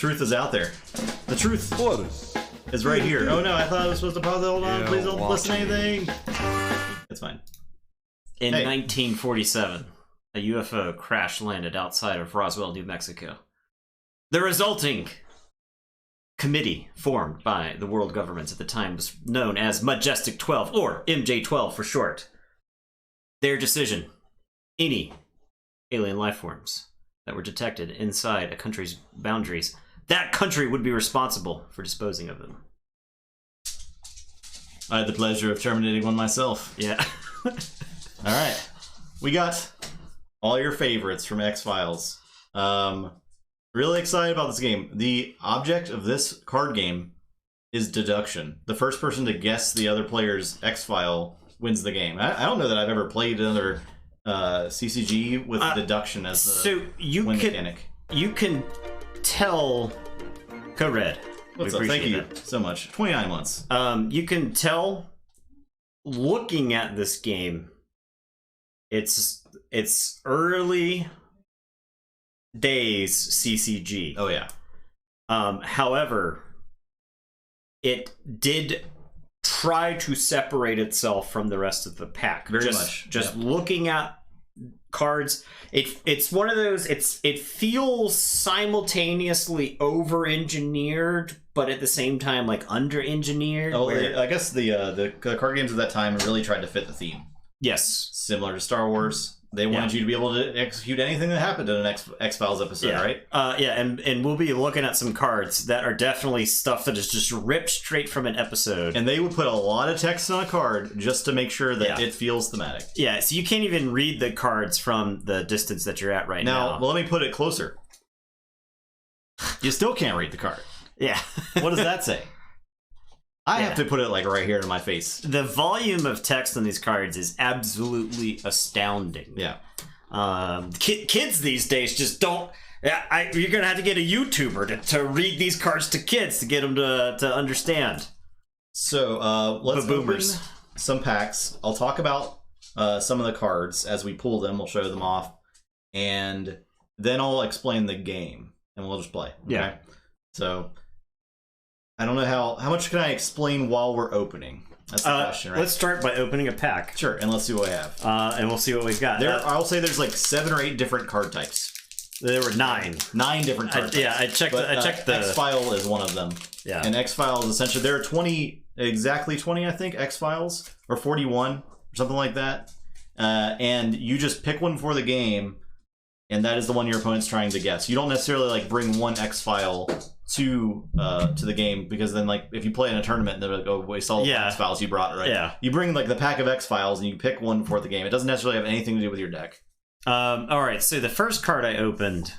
truth is out there. The truth is right here. Oh no, I thought I was supposed to pause it. Hold on, please don't listen to anything. It's fine. In 1947, a UFO crash landed outside of Roswell, New Mexico. The resulting committee formed by the world governments at the time was known as Majestic 12, or MJ-12 for short. Their decision: any alien life forms that were detected inside a country's boundaries, that country would be responsible for disposing of them. I had the pleasure of terminating one myself. Yeah. All right. We got all your favorites from X-Files. Really excited about this game. The object of this card game is deduction. The first person to guess the other player's X-File wins the game. I don't know that I've ever played another CCG with deduction as the win mechanic. You can tell... Code Red. What's up? Thank you so much. 29 months. You can tell, looking at this game, it's early days CCG. Oh yeah. However, it did try to separate itself from the rest of the pack. Very much. Just looking at cards, it's one of those. It feels simultaneously over-engineered, but at the same time like under-engineered. Oh, I guess the card games of that time really tried to fit the theme. Yes, similar to Star Wars. They wanted you to be able to execute anything that happened in an X-Files episode, right? And we'll be looking at some cards that are definitely stuff that is just ripped straight from an episode. And they would put a lot of text on a card just to make sure that it feels thematic. Yeah, so you can't even read the cards from the distance that you're at right now. Well, let me put it closer. You still can't read the card. Yeah. What does that say? I have to put it like right here in my face. The volume of text on these cards is absolutely astounding. Yeah. Kids these days just don't... you're going to have to get a YouTuber to read these cards to kids to get them to understand. So let's open some packs. I'll talk about some of the cards as we pull them. We'll show them off. And then I'll explain the game. And we'll just play. Okay? Yeah. So... I don't know how much can I explain while we're opening? That's the question, right? Let's start by opening a pack. Sure, and let's see what we have. And we'll see what we've got. I'll say there's like 7 or 8 different card types. There were 9. 9 different card types. Yeah, I checked the... X-File is one of them. Yeah. And X-File is essentially... There are 20, exactly 20, I think, X-Files. Or 41, or something like that. And you just pick one for the game, and that is the one your opponent's trying to guess. You don't necessarily like bring one X-File to the game, because then like if you play in a tournament, they're like, oh, waste all the X-Files you brought, right? Yeah. You bring like the pack of X-Files and you pick one for the game. It doesn't necessarily have anything to do with your deck. All right, so the first card I opened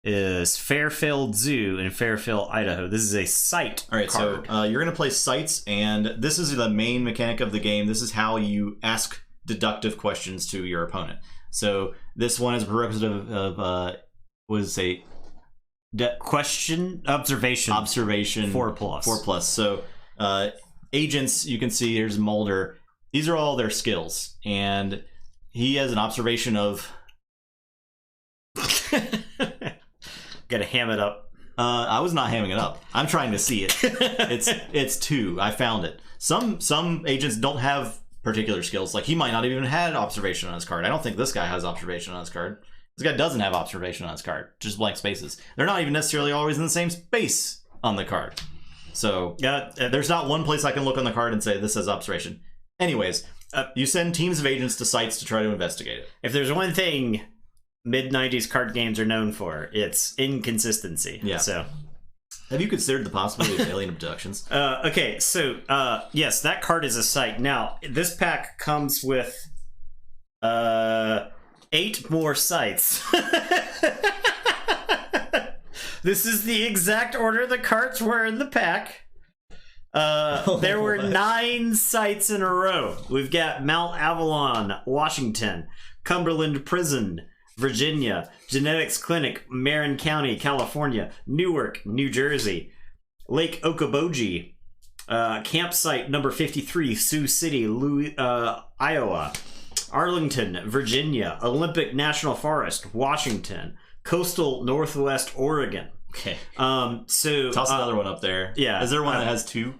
is Fairfield Zoo in Fairfield, Idaho. This is a site card. So you're going to play sites, and this is the main mechanic of the game. This is how you ask deductive questions to your opponent. So this one is a prerequisite of observation 4+. So agents, you can see here's Mulder. These are all their skills, and he has an observation of... Gotta ham it up. I was not hamming it up. I'm trying to see it. It's 2. I found it. Some agents don't have particular skills. Like he might not even had observation on his card. I don't think this guy has observation on his card. This guy doesn't have observation on his card. Just blank spaces. They're not even necessarily always in the same space on the card. So there's not one place I can look on the card and say this says observation. Anyways, you send teams of agents to sites to try to investigate it. If there's one thing mid-90s card games are known for, it's inconsistency. Yeah. So, have you considered the possibility of alien abductions? Okay, so yes, that card is a site. Now, this pack comes with 8 more sites. This is the exact order the cards were in the pack. There were 9 sites in a row. We've got Mount Avalon, Washington, Cumberland Prison, Virginia, Genetics Clinic, Marin County, California, Newark, New Jersey, Lake Okoboji, campsite number 53, Sioux City, Iowa, Arlington, Virginia, Olympic National Forest, Washington, coastal Northwest Oregon, Okay. So toss another one up there. Yeah. Is there one that has two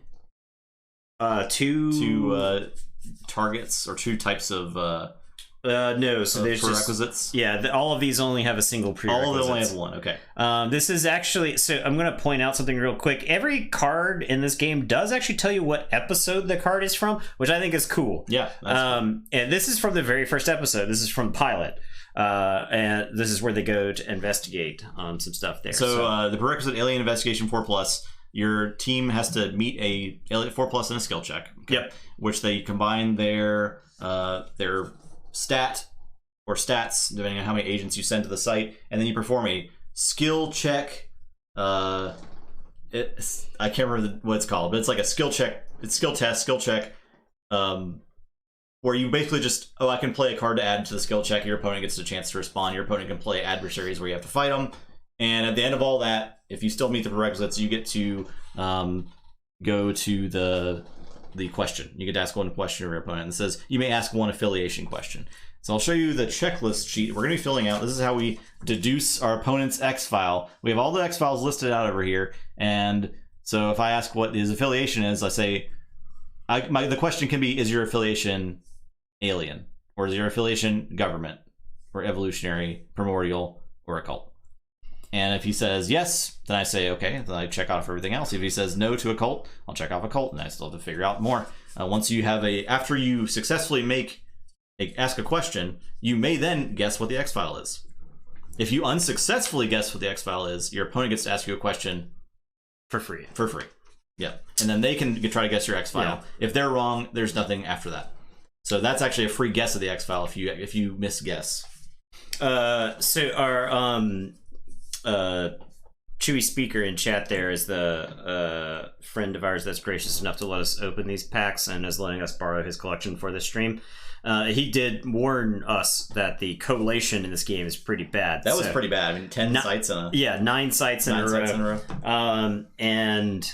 targets or two types of no, so there's prerequisites? Just, all of these only have a single prerequisite. All of them only have one, okay. This is actually, so I'm going to point out something real quick. Every card in this game does actually tell you what episode the card is from, which I think is cool. Yeah. And this is from the very first episode. This is from the pilot. And this is where they go to investigate some stuff there. So the prerequisite Alien Investigation 4+, your team has to meet a Alien 4+ in a skill check. Okay? Yep. Which they combine their stat or stats, depending on how many agents you send to the site, and then you perform a skill check. I can't remember what it's called, but it's like a skill check. It's skill check. Where you basically just, I can play a card to add to the skill check. Your opponent gets a chance to respond. Your opponent can play Adversaries where you have to fight them. And at the end of all that, if you still meet the prerequisites, you get to go to the question. You get to ask one question of your opponent. And it says, you may ask one affiliation question. So I'll show you the checklist sheet we're going to be filling out. This is how we deduce our opponent's X file. We have all the X files listed out over here. And so if I ask what his affiliation is, I say, the question can be, is your affiliation alien? Or is your affiliation government? Or evolutionary, primordial, or occult? And if he says yes, then I say, okay, then I check off everything else. If he says no to occult, I'll check off occult, and I still have to figure out more. Once you have after you successfully ask a question, you may then guess what the X file is. If you unsuccessfully guess what the X file is, your opponent gets to ask you a question for free. Yeah, and then they can try to guess your X file. Yeah. If they're wrong, there's nothing after that. So that's actually a free guess of the X file if you misguess. So our Chewy speaker in chat there is the friend of ours that's gracious enough to let us open these packs and is letting us borrow his collection for the stream. He did warn us that the collation in this game is pretty bad. That was pretty bad. I mean, 10 sites in a... Yeah, 9 sites in a row. And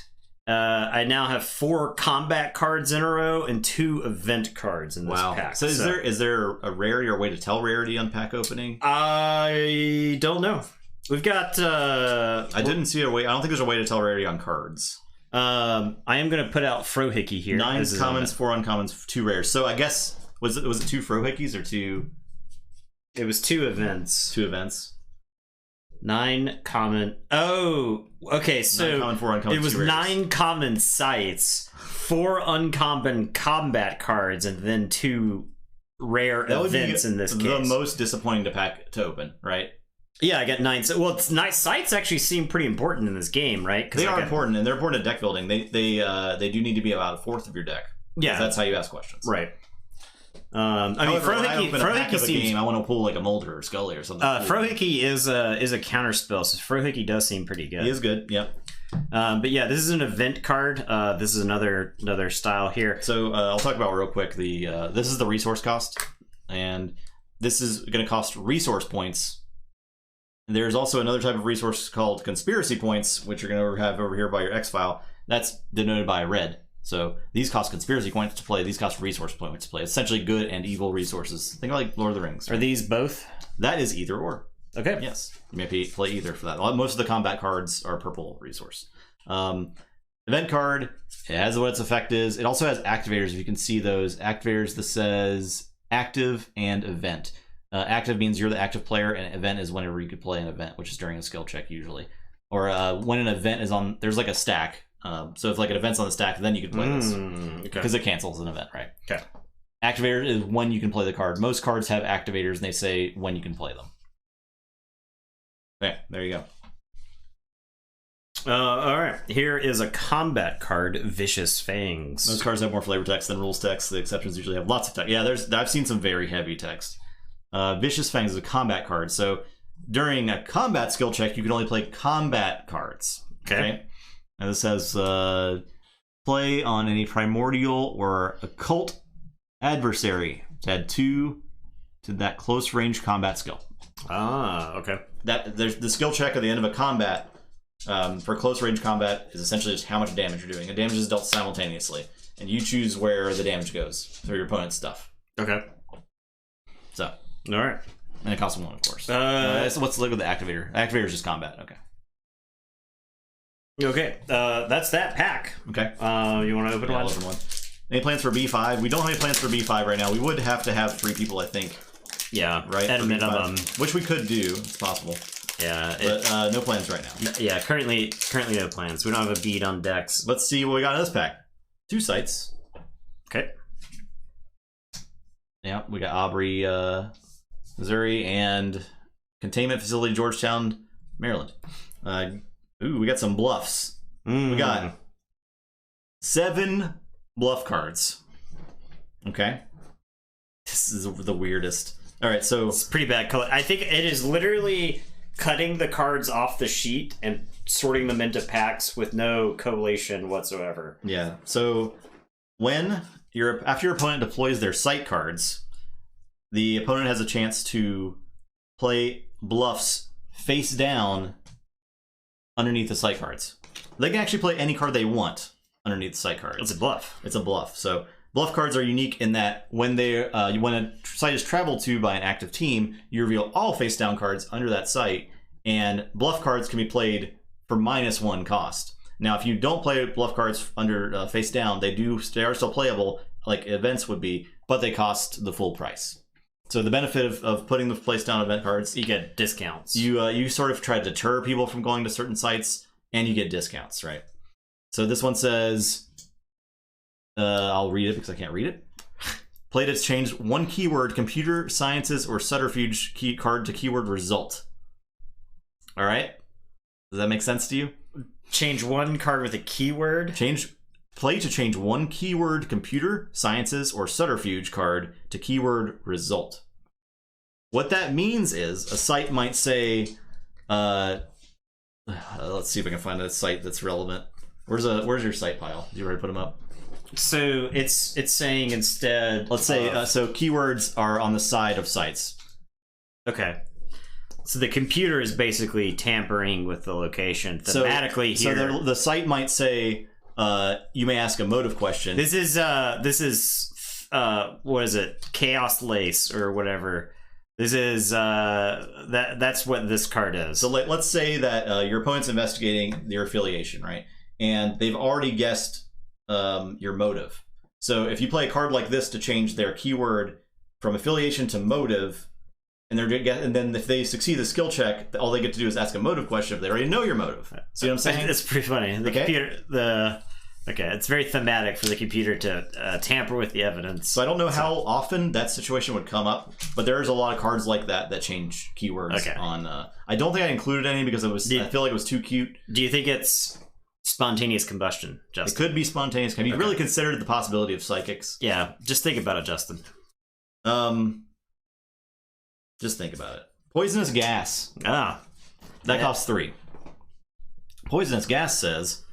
I now have 4 combat cards in a row and 2 event cards in this pack. So is there a rarity or a way to tell rarity on pack opening? I don't know. We've got... I didn't see a way... I don't think there's a way to tell rarity on cards. I am going to put out Frohickey here. 9 commons, 4 uncommons, 2 rares. So I guess... Was it 2 Frohickeys or 2... It was 2 events. 2 events. 9 common... Oh! Okay, so 9 common, 4 uncommon, it was 9 common sites, 4 uncommon combat cards, and then 2 rare events in this case. The most disappointing to open, right? Yeah, I got 9. Well, sites actually seem pretty important in this game, right? They are important, and they're important to deck building. They do need to be about a fourth of your deck. Yeah, that's how you ask questions. Right. Frohickey seems... game, I want to pull like a Molder or Scully or something. Frohickey is a counter spell, so Frohickey does seem pretty good. He is good, yep. But yeah, this is an event card. This is another style here. So I'll talk about real quick. This is the resource cost, and this is going to cost resource points. There's also another type of resource called conspiracy points, which you're going to have over here by your X file. That's denoted by red. So these cost conspiracy points to play. These cost resource points to play. Essentially good and evil resources. Think like Lord of the Rings. Right? Are these both? That is either or. Okay. Yes. You may play either for that. Most of the combat cards are purple resource. Event card, it has what its effect is. It also has activators. If you can see those. Activators that says active and event. Active means you're the active player, and event is whenever you could play an event, which is during a skill check usually. Or when an event is on, there's like a stack. So if like an event's on the stack, then you can play this. Because it cancels an event, right? Okay. Activator is when you can play the card. Most cards have activators, and they say when you can play them. Okay, there you go. All right. Here is a combat card, Vicious Fangs. Most cards have more flavor text than rules text. The exceptions usually have lots of text. Yeah, I've seen some very heavy text. Vicious Fangs is a combat card. So during a combat skill check, you can only play combat cards. Okay. And this says play on any primordial or occult adversary to add 2 to that close range combat skill. Okay. There's the skill check at the end of a combat for close range combat is essentially just how much damage you're doing. And damage is dealt simultaneously, and you choose where the damage goes through your opponent's stuff. Okay. So. All right. And it costs 1, of course. Let's look at the activator. Activator is just combat. Okay. Okay, that's that pack. Okay. You want to open Yeah, one? I'll open one. Any plans for B5? We don't have any plans for B5 right now. We would have to have 3 people, I think. Yeah, right. At a minimum, which we could do. It's possible. Yeah, but no plans right now. Yeah, currently no plans. We don't have a bead on decks. Let's see what we got in this pack. 2 sites. Okay. Yeah, we got Aubrey, Missouri, and Containment Facility, Georgetown, Maryland. Ooh, we got some bluffs. We got 7 bluff cards. Okay. This is the weirdest. All right, so it's pretty bad color. I think it is literally cutting the cards off the sheet and sorting them into packs with no collation whatsoever. Yeah. So when after your opponent deploys their site cards, the opponent has a chance to play bluffs face down underneath the site cards. They can actually play any card they want underneath the site cards. It's a bluff. It's a bluff. So bluff cards are unique in that when when a site is traveled to by an active team, you reveal all face down cards under that site, and bluff cards can be played for -1 cost. Now, if you don't play bluff cards under face down, they are still playable like events would be, but they cost the full price. So the benefit of putting the face down event cards, you get discounts. You sort of try to deter people from going to certain sites, and you get discounts, right? So this one says, I'll read it because I can't read it. Play to change 1 keyword, computer sciences or subterfuge key card to keyword result. All right, does that make sense to you? Change 1 card with a keyword. Play to change 1 keyword, computer sciences or subterfuge card to keyword result. What that means is a site might say, let's see if I can find a site that's relevant. Where's your site pile? Did you already put them up? So it's saying instead. Let's say so keywords are on the side of sites. Okay. So the computer is basically tampering with the location thematically here. So the site might say, you may ask a motive question. This is what is it? Chaos Lace or whatever. This is that's what this card is. So let's say that your opponent's investigating your affiliation, right? And they've already guessed your motive. So if you play a card like this to change their keyword from affiliation to motive, and then if they succeed the skill check, all they get to do is ask a motive question if they already know your motive. See what I'm saying? It's pretty funny. It's very thematic for the computer to tamper with the evidence. So I don't know how often that situation would come up, but there's a lot of cards like that change keywords on. I don't think I included any because I feel like it was too cute. Do you think it's spontaneous combustion, Justin? It could be spontaneous. Have you really considered the possibility of psychics? Yeah, just think about it, Justin. Just think about it. Poisonous gas. That costs 3. Poisonous gas says,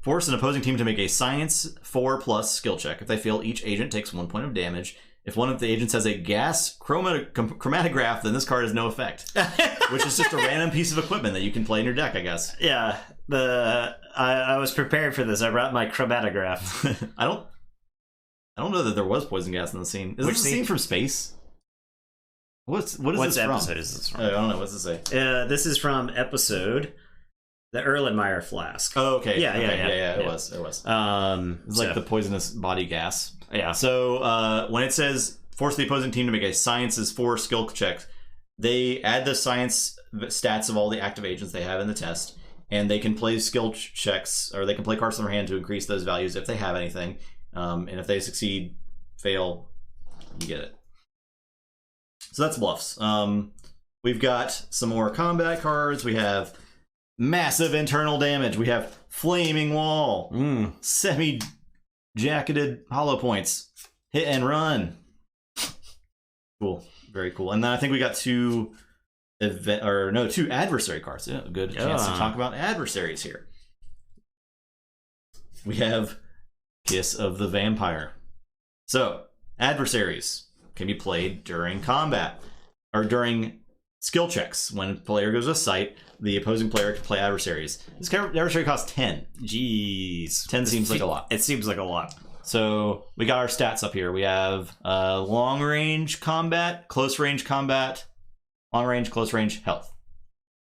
force an opposing team to make a science 4+ skill check. If they fail, each agent takes 1 point of damage. If one of the agents has a gas chromatograph, then this card has no effect. Which is just a random piece of equipment that you can play in your deck, I guess. Yeah. I was prepared for this. I brought my chromatograph. I don't know that there was poison gas in the scene. Is this a scene from space? What is What this from? episode is this from? I don't know. What's this say? This is from episode the Erlenmeyer flask. Oh, okay. Yeah. It was. It's like the poisonous body gas. Yeah. So when it says force the opposing team to make a sciences 4 skill check, they add the science stats of all the active agents they have in the test, and they can play skill checks, or they can play cards in their hand to increase those values if they have anything. And if they succeed, fail, you get it. So that's bluffs. We've got some more combat cards. We have massive internal damage. We have flaming wall, semi-jacketed hollow points, hit and run. Cool, very cool. And then I think we got 2 adversary cards. Yeah, good chance to talk about adversaries here. We have Kiss of the Vampire. So adversaries can be played during combat or during skill checks. When a player goes to a site, the opposing player can play adversaries. This adversary costs 10. Jeez. 10 seems like a lot. It seems like a lot. So we got our stats up here. We have long range combat, close range combat, long range, close range, health.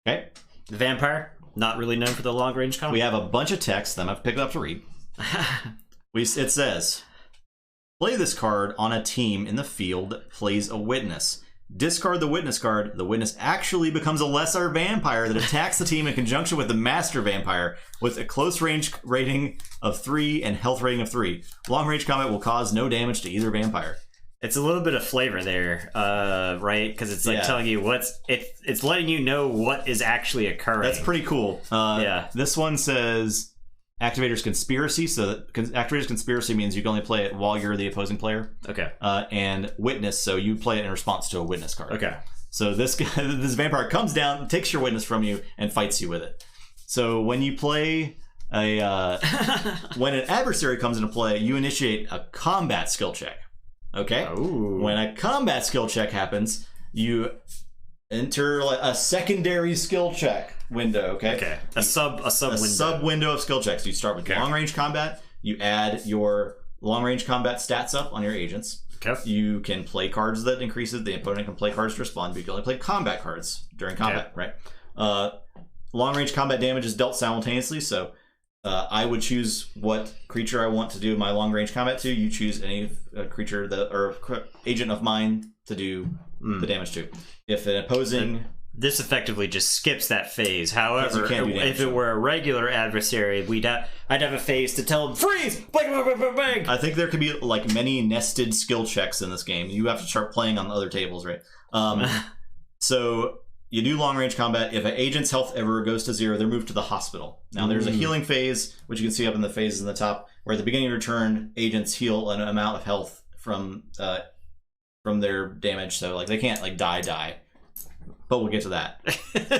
Okay. The vampire? not really known for the long range combat. We have a bunch of text that I've picked up to read. It says, play this card on a team in the field that plays a witness. Discard the witness card. The witness actually becomes a lesser vampire that attacks the team in conjunction with the master vampire with a close range rating of 3 and health rating of 3. Long range combat will cause no damage to either vampire. It's a little bit of flavor there, right? Because it's like telling you it's letting you know what is actually occurring. That's pretty cool. This one says Activator's Conspiracy. So Activator's Conspiracy means you can only play it while you're the opposing player. Okay. And Witness, so you play it in response to a witness card. Okay. So this vampire comes down, takes your witness from you, and fights you with it. So when you play when an adversary comes into play, you initiate a combat skill check. Okay. Ooh. When a combat skill check happens, you enter a secondary skill check window. Okay. Okay. A sub window of skill checks. So you start with long range combat. You add your long range combat stats up on your agents. Okay. You can play cards that increases the opponent can play cards to respond, but you can only play combat cards during combat. Right. Long range combat damage is dealt simultaneously. So I would choose what creature I want to do my long range combat to. You choose any creature or agent of mine to do the damage to. If an opposing... This effectively just skips that phase. However, if it were a regular adversary, I'd have a phase to tell him, freeze! Bang, bang, bang, bang. I think there could be like many nested skill checks in this game. You have to start playing on the other tables, right? So... You do long-range combat. If an agent's health ever goes to 0, they're moved to the hospital. Now, there's a healing phase, which you can see up in the phases in the top, where at the beginning of your turn, agents heal an amount of health from their damage. So, like, they can't, like, die. But we'll get to that.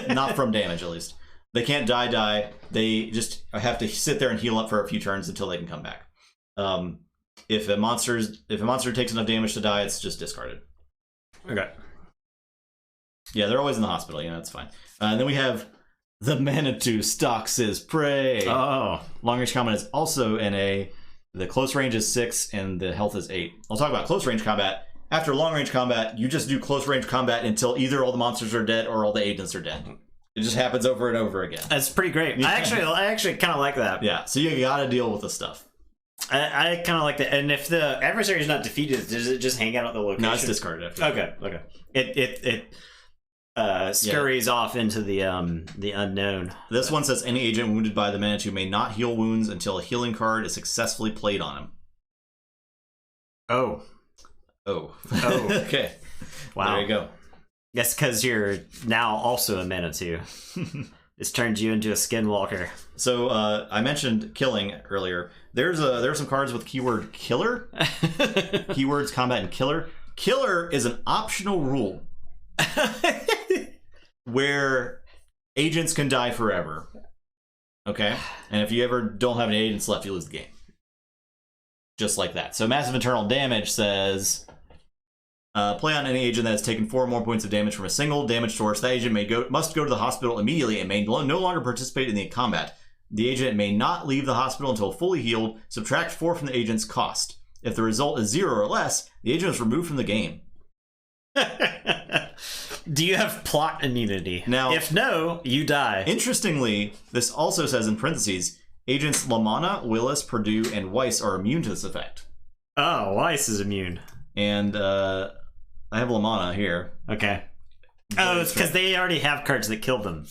Not from damage, at least. They can't die. They just have to sit there and heal up for a few turns until they can come back. If a monster takes enough damage to die, it's just discarded. Okay. Yeah, they're always in the hospital. It's fine. And then we have the Manitou stalks his prey. Oh. Long range combat is also NA. The close range is 6 and the health is 8. I'll talk about close range combat. After long range combat, you just do close range combat until either all the monsters are dead or all the agents are dead. It just happens over and over again. That's pretty great. Yeah. I actually kind of like that. Yeah, so you gotta deal with the stuff. I kind of like that. And if the adversary is not defeated, does it just hang out at the location? No, it's discarded after that. Okay. It scurries off into the unknown. This one says any agent wounded by the Manitou may not heal wounds until a healing card is successfully played on him. Oh. Okay. Wow. There you go. That's because you're now also a Manitou. It's turned you into a skinwalker. So I mentioned killing earlier. There are some cards with keyword killer. Keywords combat and killer. Killer is an optional rule. Where agents can die forever. Okay? And if you ever don't have any agents left, you lose the game. Just like that. So Massive Internal Damage says play on any agent that has taken 4 or more points of damage from a single damage source. That agent must go to the hospital immediately and may no longer participate in the combat. The agent may not leave the hospital until fully healed. Subtract 4 from the agent's cost. If the result is 0 or less, the agent is removed from the game. Do you have plot immunity? Now, if no, you die. Interestingly, this also says in parentheses, agents Lamanna, Willis, Purdue, and Weiss are immune to this effect. Oh, Weiss is immune. And I have Lamanna here. Okay. Oh, it's because they already have cards that kill them.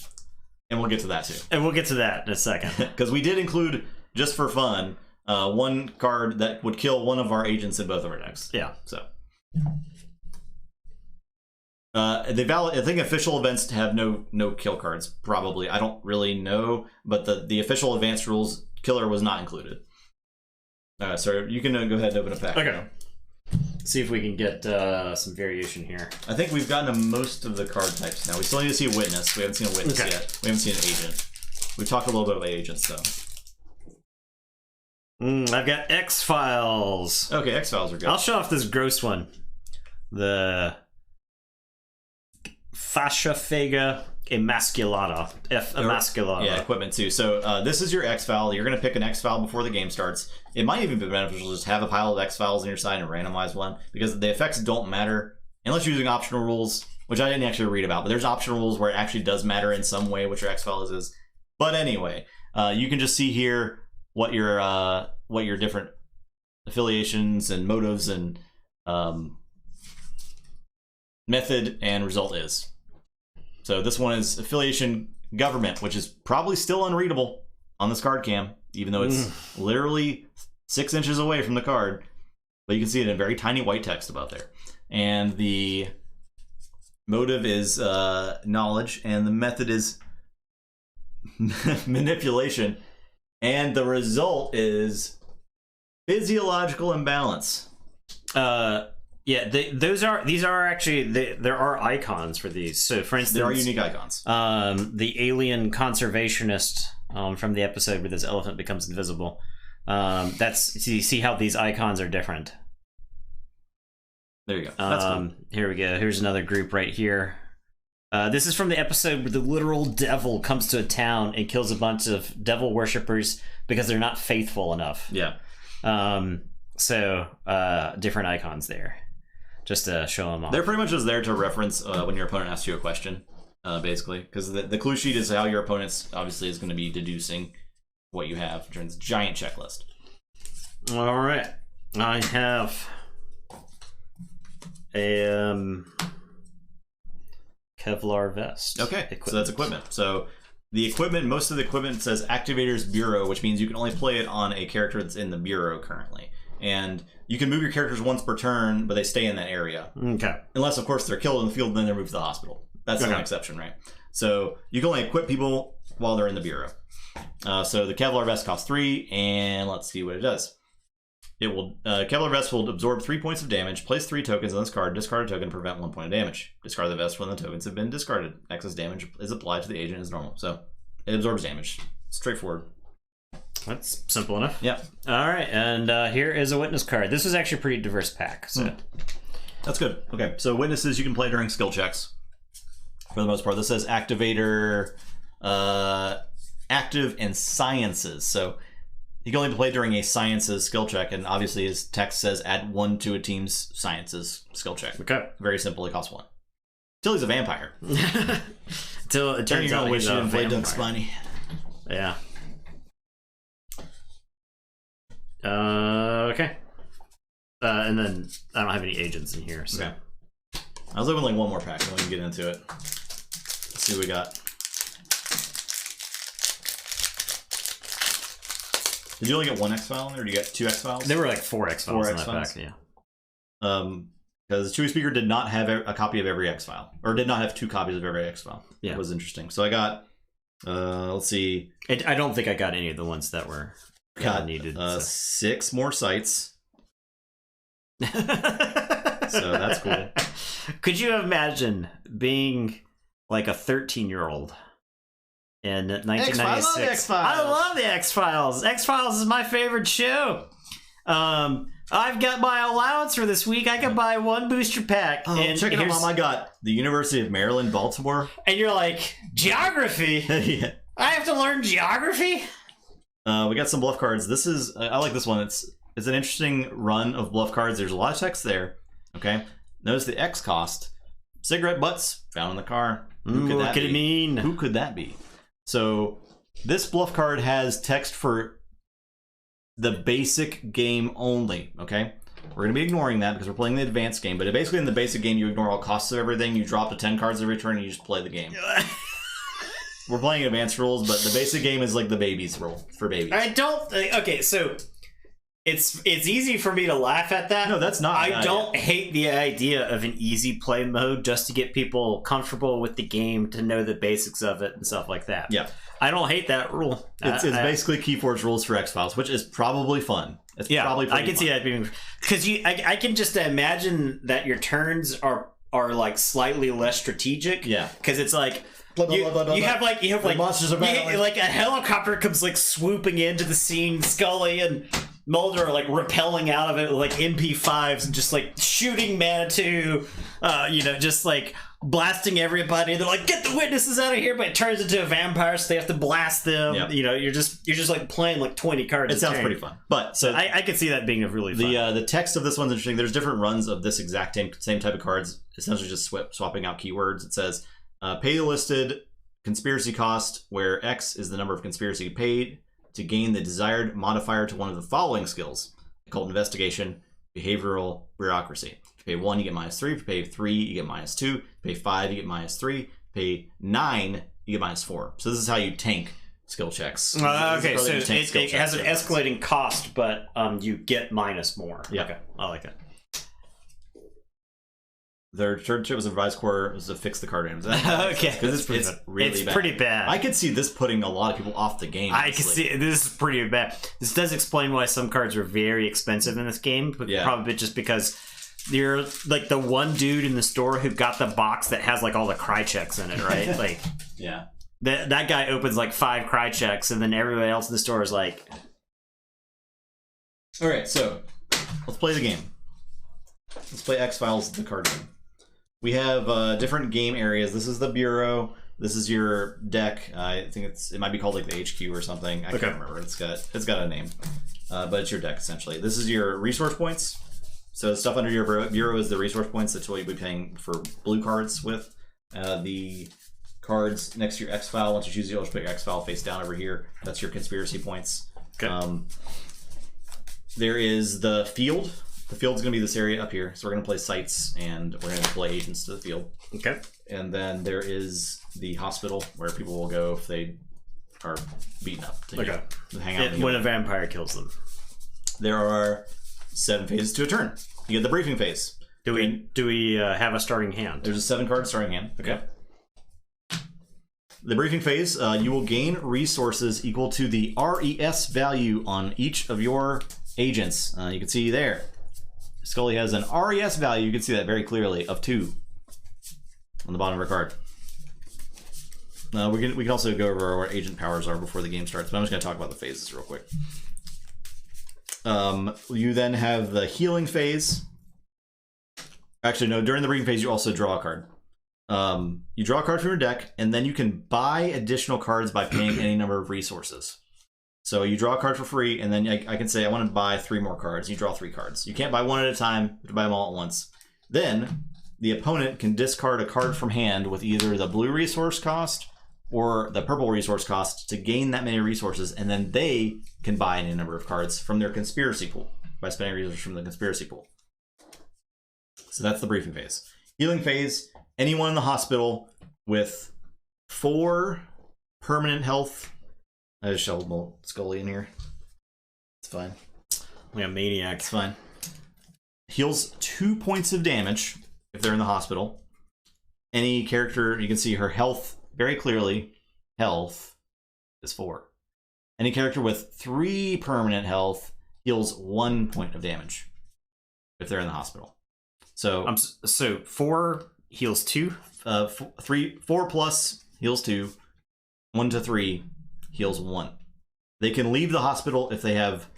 And we'll get to that too. And we'll get to that in a second. Because we did include, just for fun, one card that would kill one of our agents in both of our decks. Yeah. So... I think official events have no kill cards, probably. I don't really know, but the official advanced rules, killer was not included. So you can go ahead and open a pack. Okay. See if we can get some variation here. I think we've gotten to most of the card types now. We still need to see a witness. We haven't seen a witness yet. We haven't seen an agent. We talked a little bit about agents, though. I've got X-Files. Okay, X-Files are good. I'll show off this gross one. The... Fasciophaga emasculata. Emasculata. Yeah, equipment too. So this is your X-File. You're going to pick an X-File before the game starts. It might even be beneficial to just have a pile of X-Files on your side and randomize one, because the effects don't matter unless you're using optional rules, which I didn't actually read about, but there's optional rules where it actually does matter in some way what your X-Files is. But anyway, you can just see here what your different affiliations and motives and method and result is. So this one is affiliation government, which is probably still unreadable on this card cam, even though it's literally 6 inches away from the card. But you can see it in very tiny white text above there. And the motive is knowledge, and the method is manipulation, and the result is physiological imbalance. Yeah, these are actually there are icons for these. So, for instance, there are unique icons. The alien conservationist from the episode where this elephant becomes invisible. That's you see how these icons are different. There you go. That's cool. Here we go. Here's another group right here. This is from the episode where the literal devil comes to a town and kills a bunch of devil worshippers because they're not faithful enough. Yeah. So different icons there, just to show them off. They're pretty much just there to reference when your opponent asks you a question, basically, because the clue sheet is how your opponent's obviously is going to be deducing what you have during this giant checklist. All right, I have a Kevlar vest. Okay, so that's equipment. So the equipment, most of the equipment says Activator's Bureau, which means you can only play it on a character that's in the Bureau currently. And you can move your characters once per turn, but they stay in that area. Okay. Unless, of course, they're killed in the field and then they're moved to the hospital. That's an exception, right? So you can only equip people while they're in the Bureau. So the Kevlar vest costs 3, and let's see what it does. It will Kevlar vest will absorb 3 points of damage, place 3 tokens on this card, discard a token, prevent 1 point of damage. Discard the vest when the tokens have been discarded. Excess damage is applied to the agent as normal. So it absorbs damage. Straightforward. That's simple enough. Yeah. All right, and here is a witness card. This was actually a pretty diverse pack. So that's good. Okay, so witnesses you can play during skill checks for the most part. This says Activator, active and sciences. So you can only play during a sciences skill check, and obviously his text says add 1 to a team's sciences skill check. Okay. Very simple, it costs 1. Till he's a vampire. Till it turns out he's a vampire. Doug Spiny. Yeah. Okay. And then I don't have any agents in here, so. Okay. I was opening like one more pack, and we can get into it. Let's see what we got. Did you only get 1 X-File in there, or did you get 2 X-Files? There were like 4 X-Files in that pack, yeah. Because Chewy Speaker did not have a copy of every X-File, or did not have 2 copies of every X-File. Yeah. It was interesting. So I got, let's see. I don't think I got any of the ones that were needed. 6 more sites. So that's cool. Could you imagine being like a 13-year-old in 1996? I love the X-Files. X-Files is my favorite show. I've got my allowance for this week. I can buy 1 booster pack. Oh, and check it out, Mom. I got the University of Maryland, Baltimore. And you're like, geography? Yeah. I have to learn geography? We got some Bluff cards. This is, I like this one. It's an interesting run of Bluff cards. There's a lot of text there. Okay. Notice the X cost. Cigarette butts found in the car. Who could that be? Who could that be? So this Bluff card has text for the basic game only. Okay. We're going to be ignoring that because we're playing the advanced game. But basically in the basic game, you ignore all costs of everything. You drop to 10 cards every turn and you just play the game. We're playing advanced rules, but the basic game is like the babies rule for babies. I don't. Okay, so it's easy for me to laugh at that. No, that's not. I don't hate the idea of an easy play mode just to get people comfortable with the game, to know the basics of it and stuff like that. Yeah, I don't hate that rule. It's basically Keyforge rules for X-Files, which is probably fun. It's probably I can see that being, because I can just imagine that your turns are like slightly less strategic. Yeah, because it's like. You have like monsters like a helicopter comes like swooping into the scene. Scully and Mulder are like rappelling out of it with like MP5s and just like shooting Manitou, just like blasting everybody. They're like, get the witnesses out of here, but it turns into a vampire, so they have to blast them. Yep. You're just like playing like 20 cards. It sounds pretty fun, but so I could see that being a really fun. The text of this one's interesting. There's different runs of this exact same type of cards, essentially just swapping out keywords. It says. Pay the listed conspiracy cost, where X is the number of conspiracy paid to gain the desired modifier to one of the following skills: occult investigation, behavioral, bureaucracy. If you pay 1, you get -3. If you pay 3, you get -2. If you pay 5, you get -3. If you pay 9, you get -4. So this is how you tank skill checks. Okay, so it has an escalating cost, but you get minus more. Yeah. Okay, I like it. Their third tip was a revised core was to fix the card games. Okay, because it's really bad. Pretty bad. I could see this putting a lot of people off the game. I can see this is pretty bad. This does explain why some cards are very expensive in this game, but probably just because you're like the one dude in the store who got the box that has like all the cry checks in it, right? Like, yeah, that guy opens like 5 cry checks, and then everybody else in the store is like, all right, so let's play the game. Let's play X-Files, the card game. We have different game areas. This is the bureau. This is your deck. I think it might be called like the HQ or something. I can't remember. It's got a name, but it's your deck essentially. This is your resource points. So the stuff under your bureau is the resource points. That's what you'll be paying for blue cards with. The cards next to your X-File. Once you choose, you'll put your X-File face down over here. That's your conspiracy points. Okay. There is the field. The field's going to be this area up here. So we're going to play sites, and we're going to deploy agents to the field. Okay. And then there is the hospital, where people will go if they are beaten up to hang out. When a vampire kills them. There are 7 phases to a turn. You get the briefing phase. Do we have a starting hand? There's a 7-card starting hand. Okay. The briefing phase, you will gain resources equal to the RES value on each of your agents. You can see there. Scully has an RES value, you can see that very clearly, of 2 on the bottom of her card. We can also go over what agent powers are before the game starts, but I'm just going to talk about the phases real quick. You then have the healing phase. Actually, no, during the briefing phase, you also draw a card. You draw a card from your deck, and then you can buy additional cards by paying any number of resources. So you draw a card for free, and then I can say I want to buy 3 more cards. You draw 3 cards. You can't buy one at a time. You have to buy them all at once. Then the opponent can discard a card from hand with either the blue resource cost or the purple resource cost to gain that many resources, and then they can buy any number of cards from their conspiracy pool by spending resources from the conspiracy pool. So that's the briefing phase. Healing phase, anyone in the hospital with 4 permanent health. I just shoved Scully in here. It's fine. We got Maniac. It's fine. Heals 2 points of damage if they're in the hospital. Any character, you can see her health very clearly. Health is 4. Any character with 3 permanent health heals 1 point of damage if they're in the hospital. So, so 4 heals 2? 4 plus heals 2. 1 to 3 heals 1. They can leave the hospital if they have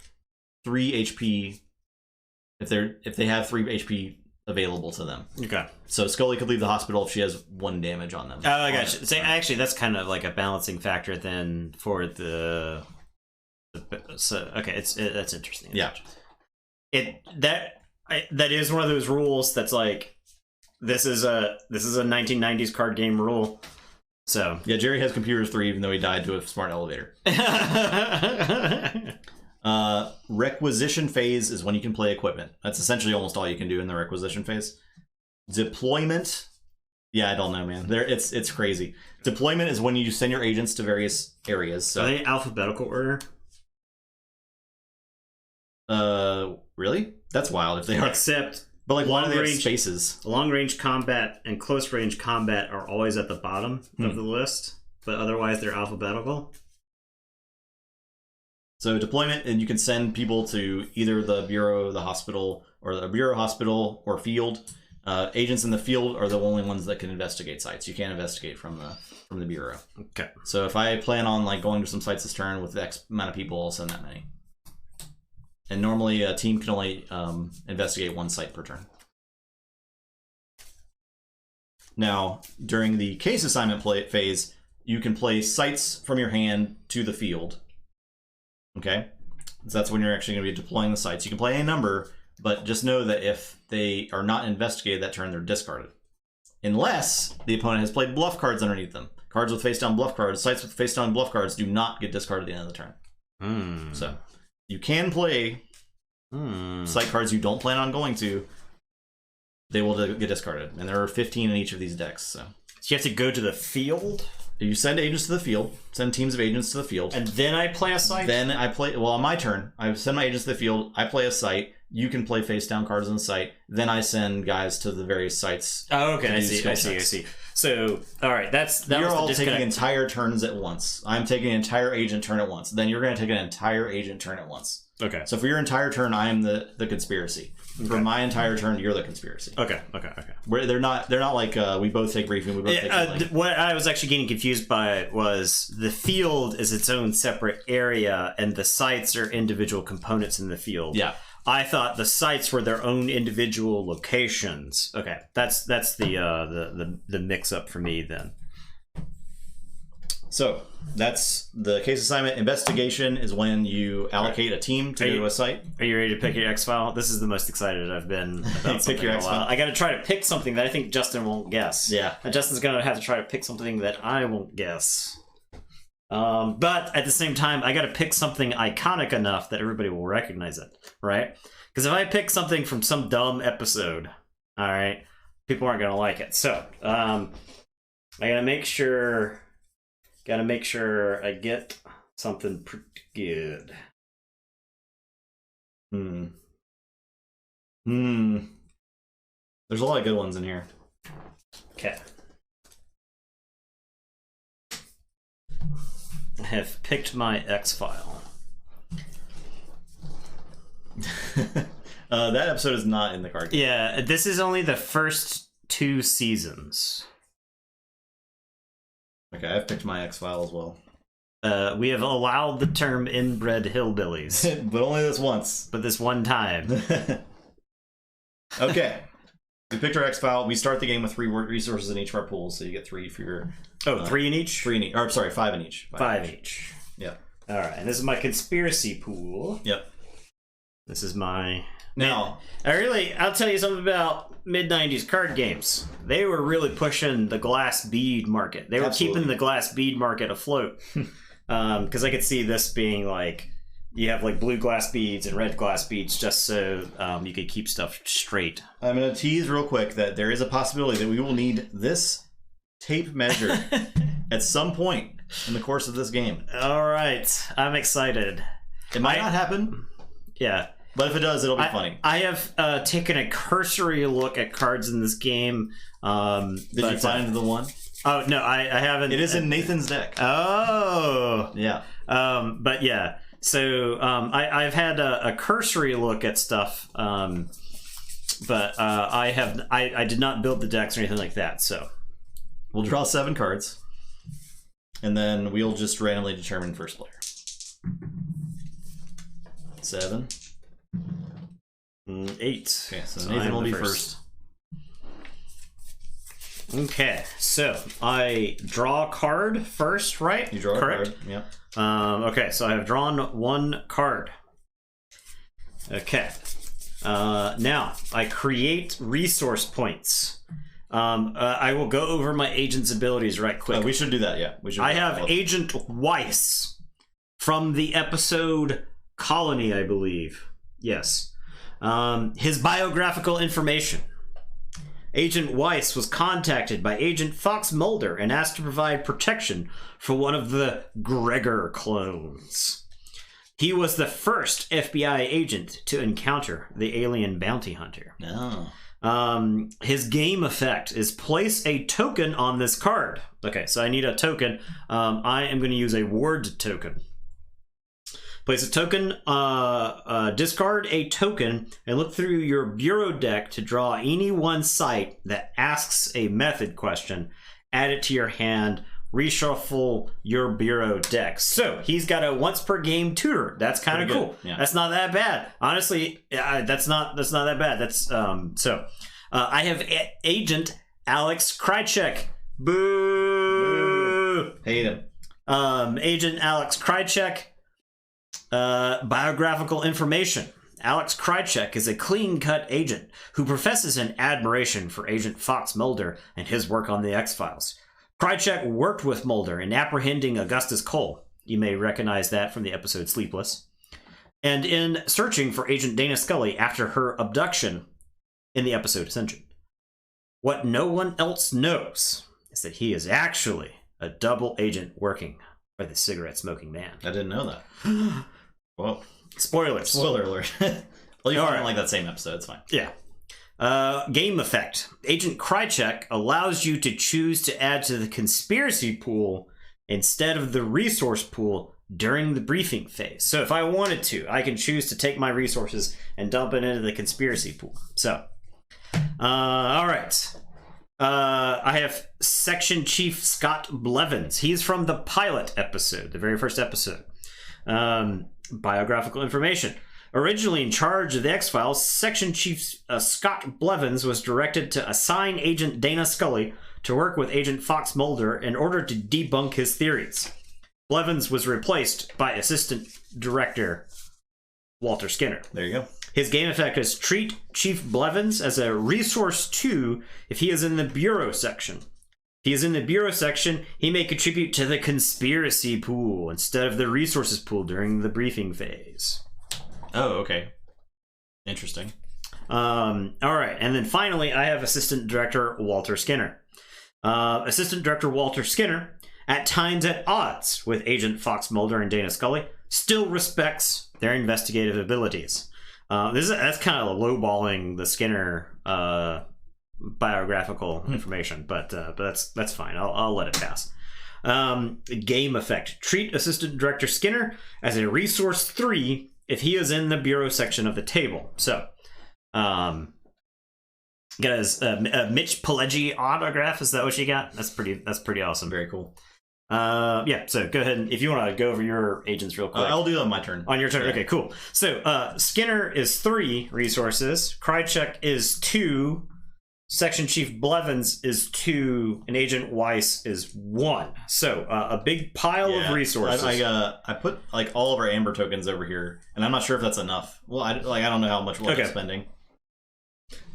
3 HP. If they have 3 HP available to them. Okay. So Scully could leave the hospital if she has 1 damage on them. Oh, I gotcha. So actually, that's kind of like a balancing factor then for the so okay, that's interesting. Yeah. That is one of those rules that's like this is a 1990s card game rule. So yeah, Jerry has computers 3 even though he died to a smart elevator. Requisition phase is when you can play equipment. That's essentially almost all you can do in the requisition phase. Deployment, yeah, I don't know, man. It's crazy. Deployment is when you send your agents to various areas. So. Are they alphabetical order? Really? That's wild if they are. Except, but like, why do they have spaces? Long range combat and close range combat are always at the bottom of the list, but otherwise they're alphabetical. So deployment, and you can send people to either the bureau, the hospital, or the bureau, hospital, or field. Agents in the field are the only ones that can investigate sites. You can't investigate from the bureau. Okay. So if I plan on like going to some sites this turn with X amount of people, I'll send that many. And normally a team can only investigate 1 site per turn. Now, during the case assignment phase, you can play sites from your hand to the field. Okay? So that's when you're actually going to be deploying the sites. You can play a number, but just know that if they are not investigated that turn, they're discarded. Unless the opponent has played bluff cards underneath them. Cards with face down bluff cards, sites with face down bluff cards do not get discarded at the end of the turn. So you can play site cards you don't plan on going to. They will get discarded, and there are 15 in each of these decks. So you have to go to the field. You send agents to the field, send teams of agents to the field. And then I play a site? Then I play, well, on my turn, I send my agents to the field, I play a site, you can play face down cards on the site, then I send guys to the various sites. Oh, okay, I see. So, alright, you're all taking entire turns at once. I'm taking an entire agent turn at once. Then you're going to take an entire agent turn at once. Okay. So for your entire turn, I am the conspiracy. Okay. For my entire turn, you're the conspiracy. Okay. They're not like we both take briefing. We both take what I was actually getting confused by was the field is its own separate area, and the sites are individual components in the field. Yeah. I thought the sites were their own individual locations. Okay, that's the mix up for me then. So that's the case assignment. Investigation is when you allocate a team to go to a site. Are you ready to pick your X file? This is the most excited I've been about pick your X file. I got to try to pick something that I think Justin won't guess. Yeah, and Justin's gonna have to try to pick something that I won't guess. But at the same time, I got to pick something iconic enough that everybody will recognize it, right? Because if I pick something from some dumb episode, all right, people aren't gonna like it. So I gotta make sure. I get something pretty good. There's a lot of good ones in here. Okay. I have picked my X file. That episode is not in the card game. Yeah, this is only the first 2 seasons. Okay, I've picked my X file as well. We have allowed the term inbred hillbillies. But only this once. But this one time. Okay. We picked our X file. We start the game with 3 resources in each of our pools, so you get 3 for your... 3 in each? 3 in each. Or, sorry, 5 in each. 5 each. Yeah. Alright, and this is my conspiracy pool. Yep. This is my... Now... I'll tell you something about mid-90s card games. They were really pushing the glass bead market. They were keeping the glass bead market afloat. Because I could see this being like... You have like blue glass beads and red glass beads just so you could keep stuff straight. I'm going to tease real quick that there is a possibility that we will need this tape measure at some point in the course of this game. All right. I'm excited. It might not happen. Yeah. But if it does, it'll be funny. I have taken a cursory look at cards in this game. Did you find the one? Oh, no, I haven't. It is in Nathan's deck. Oh. Yeah. But yeah. So I've had a cursory look at stuff, but I did not build the decks or anything like that. So we'll draw 7 cards, and then we'll just randomly determine first player. 7, 8. Okay, so Nathan will be first. Okay, so I draw a card first, right? You draw a card. Yeah. Okay, so I have drawn 1 card. Okay. Now, I create resource points. I will go over my agent's abilities right quick. We should do that, yeah. I have Agent Weiss from the episode Colony, I believe. Yes. His biographical information. Agent Weiss was contacted by Agent Fox Mulder and asked to provide protection for one of the Gregor clones. He was the first FBI agent to encounter the alien bounty hunter. Oh. His game effect is place a token on this card. Okay, so I need a token. I am going to use a ward token. Place a token, discard a token, and look through your bureau deck to draw any one site that asks a method question. Add it to your hand. Reshuffle your bureau deck. So he's got a once per game tutor. That's kind of cool. Yeah. That's not that bad. Honestly, that's not that bad. That's I have Agent Alex Krychek. Boo! Hate him. Agent Alex Krychek. Biographical information. Alex Krychek is a clean-cut agent who professes an admiration for Agent Fox Mulder and his work on the X-Files. Krychek worked with Mulder in apprehending Augustus Cole. You may recognize that from the episode Sleepless. And in searching for Agent Dana Scully after her abduction in the episode Ascension. What no one else knows is that he is actually a double agent working for the cigarette-smoking man. I didn't know that. Well, Spoilers. spoiler alert. Well, you don't like that same episode. It's fine. Yeah. Game effect. Agent Krychek allows you to choose to add to the conspiracy pool instead of the resource pool during the briefing phase. So if I wanted to, I can choose to take my resources and dump it into the conspiracy pool. So, all right. I have Section Chief Scott Blevins. He's from the pilot episode, the very first episode. Biographical information. Originally in charge of the X-Files, Section Chief Scott Blevins was directed to assign Agent Dana Scully to work with Agent Fox Mulder in order to debunk his theories. Blevins was replaced by Assistant Director Walter Skinner. There you go. His game effect is treat Chief Blevins as a resource 2 if he is in the Bureau section. If he is in the Bureau section, he may contribute to the conspiracy pool instead of the resources pool during the briefing phase. Oh, okay. Interesting. All right, and then finally, I have Assistant Director Walter Skinner. Assistant Director Walter Skinner, at times at odds with Agent Fox Mulder and Dana Scully, still respects their investigative abilities. That's kind of lowballing the Skinner biographical information, but that's fine. I'll let it pass. Game effect: treat Assistant Director Skinner as a resource 3 if he is in the Bureau section of the table. So, got his Mitch Pileggi autograph. Is that what you got? That's pretty awesome. Very cool. Yeah, so go ahead and if you want to go over your agents real quick. I'll do it on my turn. On your turn. Yeah. Okay, cool. So Skinner is 3 resources, Krychek is 2, Section Chief Blevins is 2, and Agent Weiss is 1. So a big pile of resources. I put like all of our amber tokens over here, and I'm not sure if that's enough. Well, I don't know how much we're spending.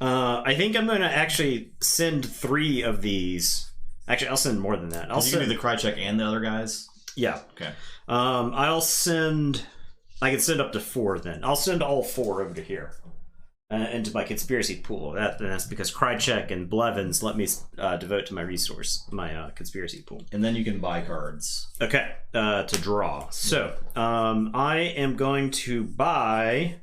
I think I'm going to actually send 3 of these. Actually, I'll send more than that. You can do the Krychek and the other guys? Yeah. Okay. I'll send... I can send up to 4 then. I'll send all 4 over to here. Into my conspiracy pool. That's because Krychek and Blevins let me devote to my resource, my conspiracy pool. And then you can buy cards. Okay. To draw. So, I am going to buy...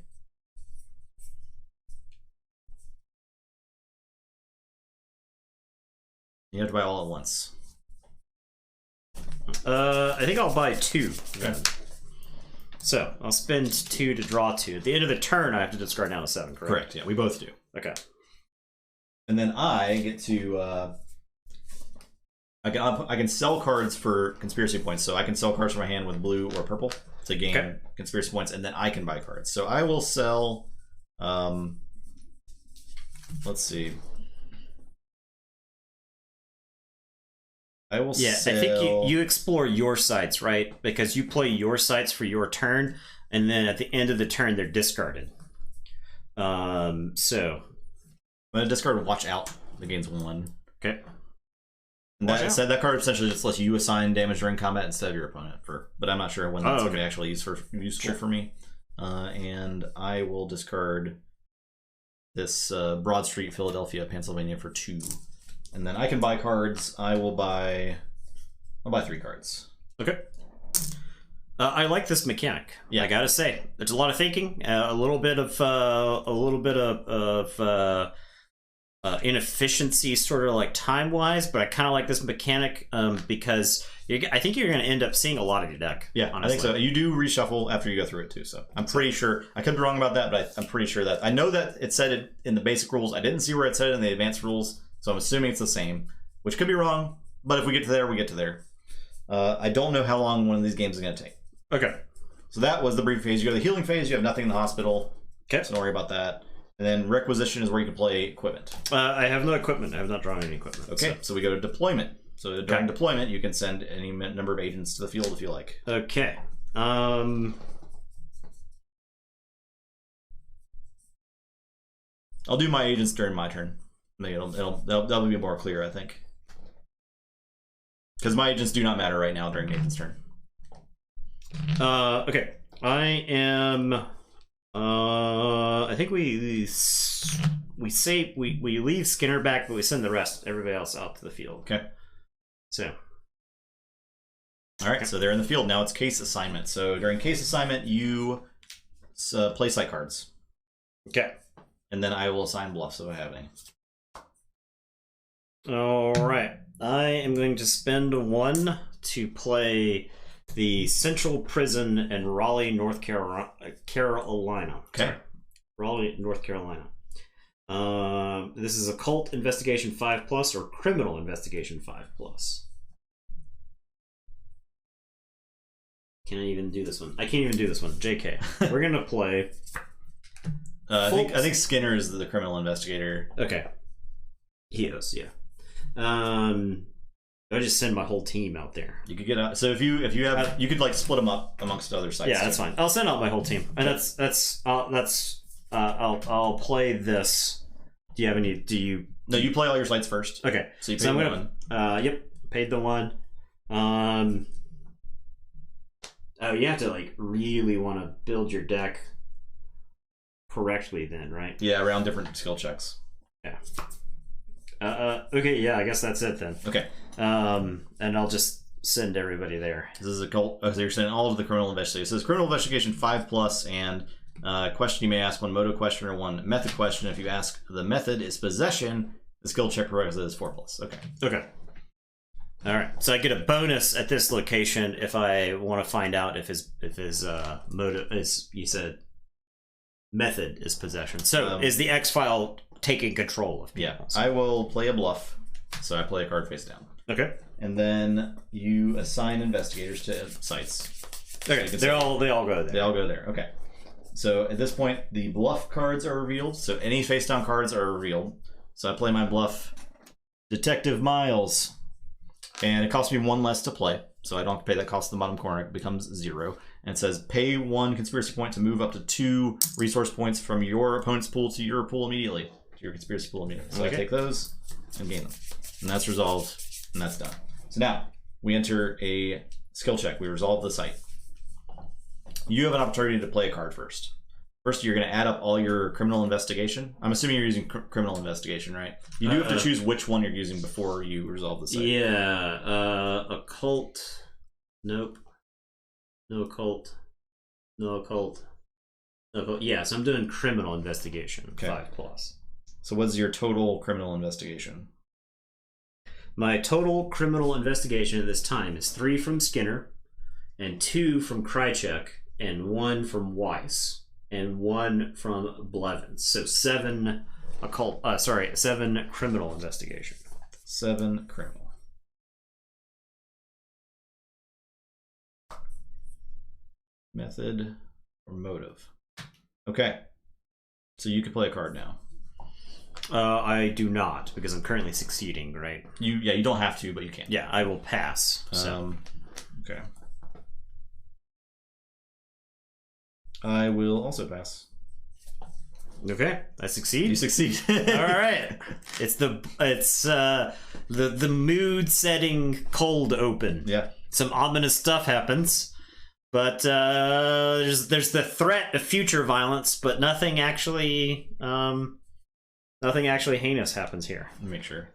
You have to buy all at once. I think I'll buy 2. Okay. So, I'll spend 2 to draw 2. At the end of the turn, I have to discard down to 7, correct? Correct, yeah. We both do. Okay. And then I get to... I can sell cards for conspiracy points. So I can sell cards from my hand with blue or purple to gain conspiracy points, and then I can buy cards. So I will sell... let's see... I will sell... I think you explore your sites, right? Because you play your sites for your turn, and then at the end of the turn, they're discarded. So... I'm going to discard Watch Out. That gains 1. Okay. And that card essentially just lets you assign damage during combat instead of your opponent. But I'm not sure when that's going to be actually useful for me. And I will discard this Broad Street, Philadelphia, Pennsylvania for 2. And then I can buy cards. I'll buy 3 cards. Okay. I like this mechanic. Yeah, I gotta say, there's a lot of thinking, a little bit of inefficiency, sort of like time wise. But I kind of like this mechanic because I think you're going to end up seeing a lot of your deck. Yeah, honestly. I think so. You do reshuffle after you go through it too. So I'm pretty sure. I could be wrong about that, but I'm pretty sure that I know that it said it in the basic rules. I didn't see where it said it in the advanced rules. So I'm assuming it's the same, which could be wrong, but if we get to there, we get to there. I don't know how long one of these games is going to take. Okay. So that was the brief phase. You go to the healing phase, you have nothing in the hospital. Okay. So don't worry about that. And then requisition is where you can play equipment. I have no equipment. I have not drawn any equipment. Okay, so we go to deployment. So during deployment, you can send any number of agents to the field if you like. Okay. I'll do my agents during my turn. Maybe that'll be more clear, I think. Because my agents do not matter right now during Nathan's turn. Okay. I am. I think we leave Skinner back, but we send the rest, everybody else, out to the field. Okay. So. All right. So they're in the field now. It's case assignment. So during case assignment, you play site cards. Okay. And then I will assign bluffs if I have any. All right. I am going to spend 1 to play the Central Prison in Raleigh, North Carolina. Okay. Sorry. Raleigh, North Carolina. This is Occult Investigation 5+ or Criminal Investigation 5+. Can I even do this one? I can't even do this one. JK. We're gonna play. I think Skinner is the criminal investigator. Okay. He is, yeah. I just send my whole team out there. You could get out. So if you have, you could like split them up amongst other sites. Yeah, that's fine. I'll send out my whole team, and I'll play this. Do you have any? Do you? No, you play all your sites first. Okay. So you pay one. Yep, paid the 1. Oh, you have to like really want to build your deck correctly, then, right? Yeah, around different skill checks. Yeah. Okay, yeah, I guess that's it then. Okay. And I'll just send everybody there. This is a cult. So you're sending all of the criminal investigators. So it's criminal investigation 5+, and question you may ask, 1 motive question or 1 method question. If you ask the method is possession, the skill check prerequisite is 4+. Okay. Okay. All right. So I get a bonus at this location if I want to find out if his motive is, you said, method is possession. So is the X file taking control of people? Yeah. I will play a bluff. So I play a card face down. Okay. And then you assign investigators to sites. Okay. They all go there. They all go there. Okay. So at this point, the bluff cards are revealed. So any face down cards are revealed. So I play my bluff, Detective Miles. And it costs me 1 less to play, so I don't have to pay that cost in the bottom corner. It becomes 0. And it says, pay 1 conspiracy point to move up to 2 resource points from your opponent's pool to your pool immediately. To your conspiracy pool immediately. So I take those and gain them. And that's resolved, and that's done. So now, we enter a skill check. We resolve the site. You have an opportunity to play a card first. First, you're going to add up all your criminal investigation. I'm assuming you're using criminal investigation, right? You do have to choose which one you're using before you resolve the site. Yeah. Occult. Nope. No occult. No occult. No occult. Yeah, so I'm doing criminal investigation. Okay. 5+. So what's your total criminal investigation? My total criminal investigation at this time is 3 from Skinner, and 2 from Krychek, and 1 from Weiss. And 1 from Blevins. So 7 7 criminal investigation. 7 criminal. Method or motive. Okay. So you can play a card now. I do not, because I'm currently succeeding, right? You don't have to, but you can. Yeah, I will pass. So okay. I will also pass. Okay, I succeed. You succeed. All right. It's the mood setting cold open. Yeah. Some ominous stuff happens, but there's the threat of future violence, but nothing actually heinous happens here. Let me make sure.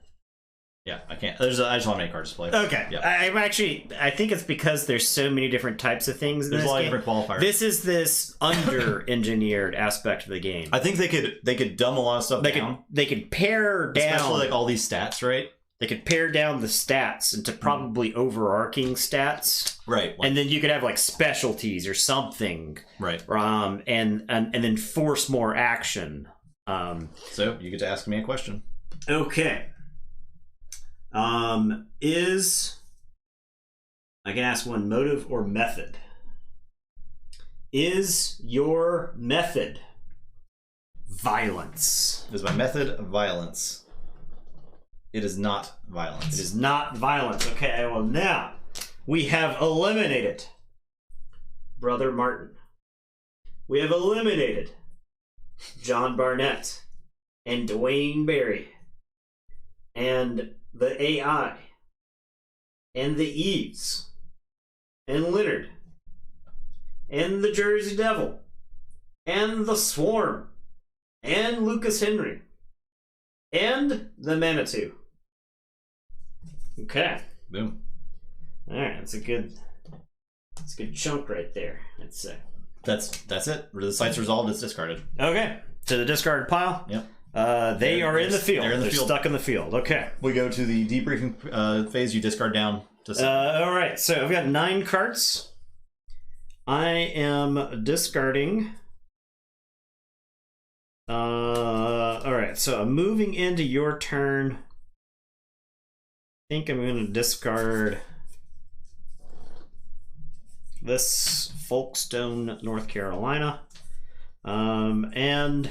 Yeah, I can't. I just don't have many cards to play. Okay. Yeah. I think it's because there's so many different types of things in There's this a lot game. of different qualifiers. This is this under-engineered aspect of the game. I think they could dumb a lot of stuff down. They could pare down... Especially like all these stats, right? They could pare down the stats into probably overarching stats. Right. And then you could have like specialties or something. Right. And then force more action. So you get to ask me a question. Okay. I can ask 1 motive or method. Is your method violence? Is my method violence? It is not violence. It is not violence. Okay, well now we have eliminated Brother Martin. We have eliminated John Barnett and Dwayne Barry and the AI. and the Eves, and Leonard, and the Jersey Devil, and the Swarm, and Lucas Henry, and the Manitou. Okay. Boom. All right, that's a good chunk right there, I'd say. That's it. The site's resolved. It's discarded. Okay, to the discarded pile. Yep. They are in the field. They're They're stuck in the field. Okay. We go to the debriefing phase. You discard down to all right, so I've got 9 cards. I am discarding. All right, so I'm moving into your turn. I think I'm going to discard this Folkestone, North Carolina. And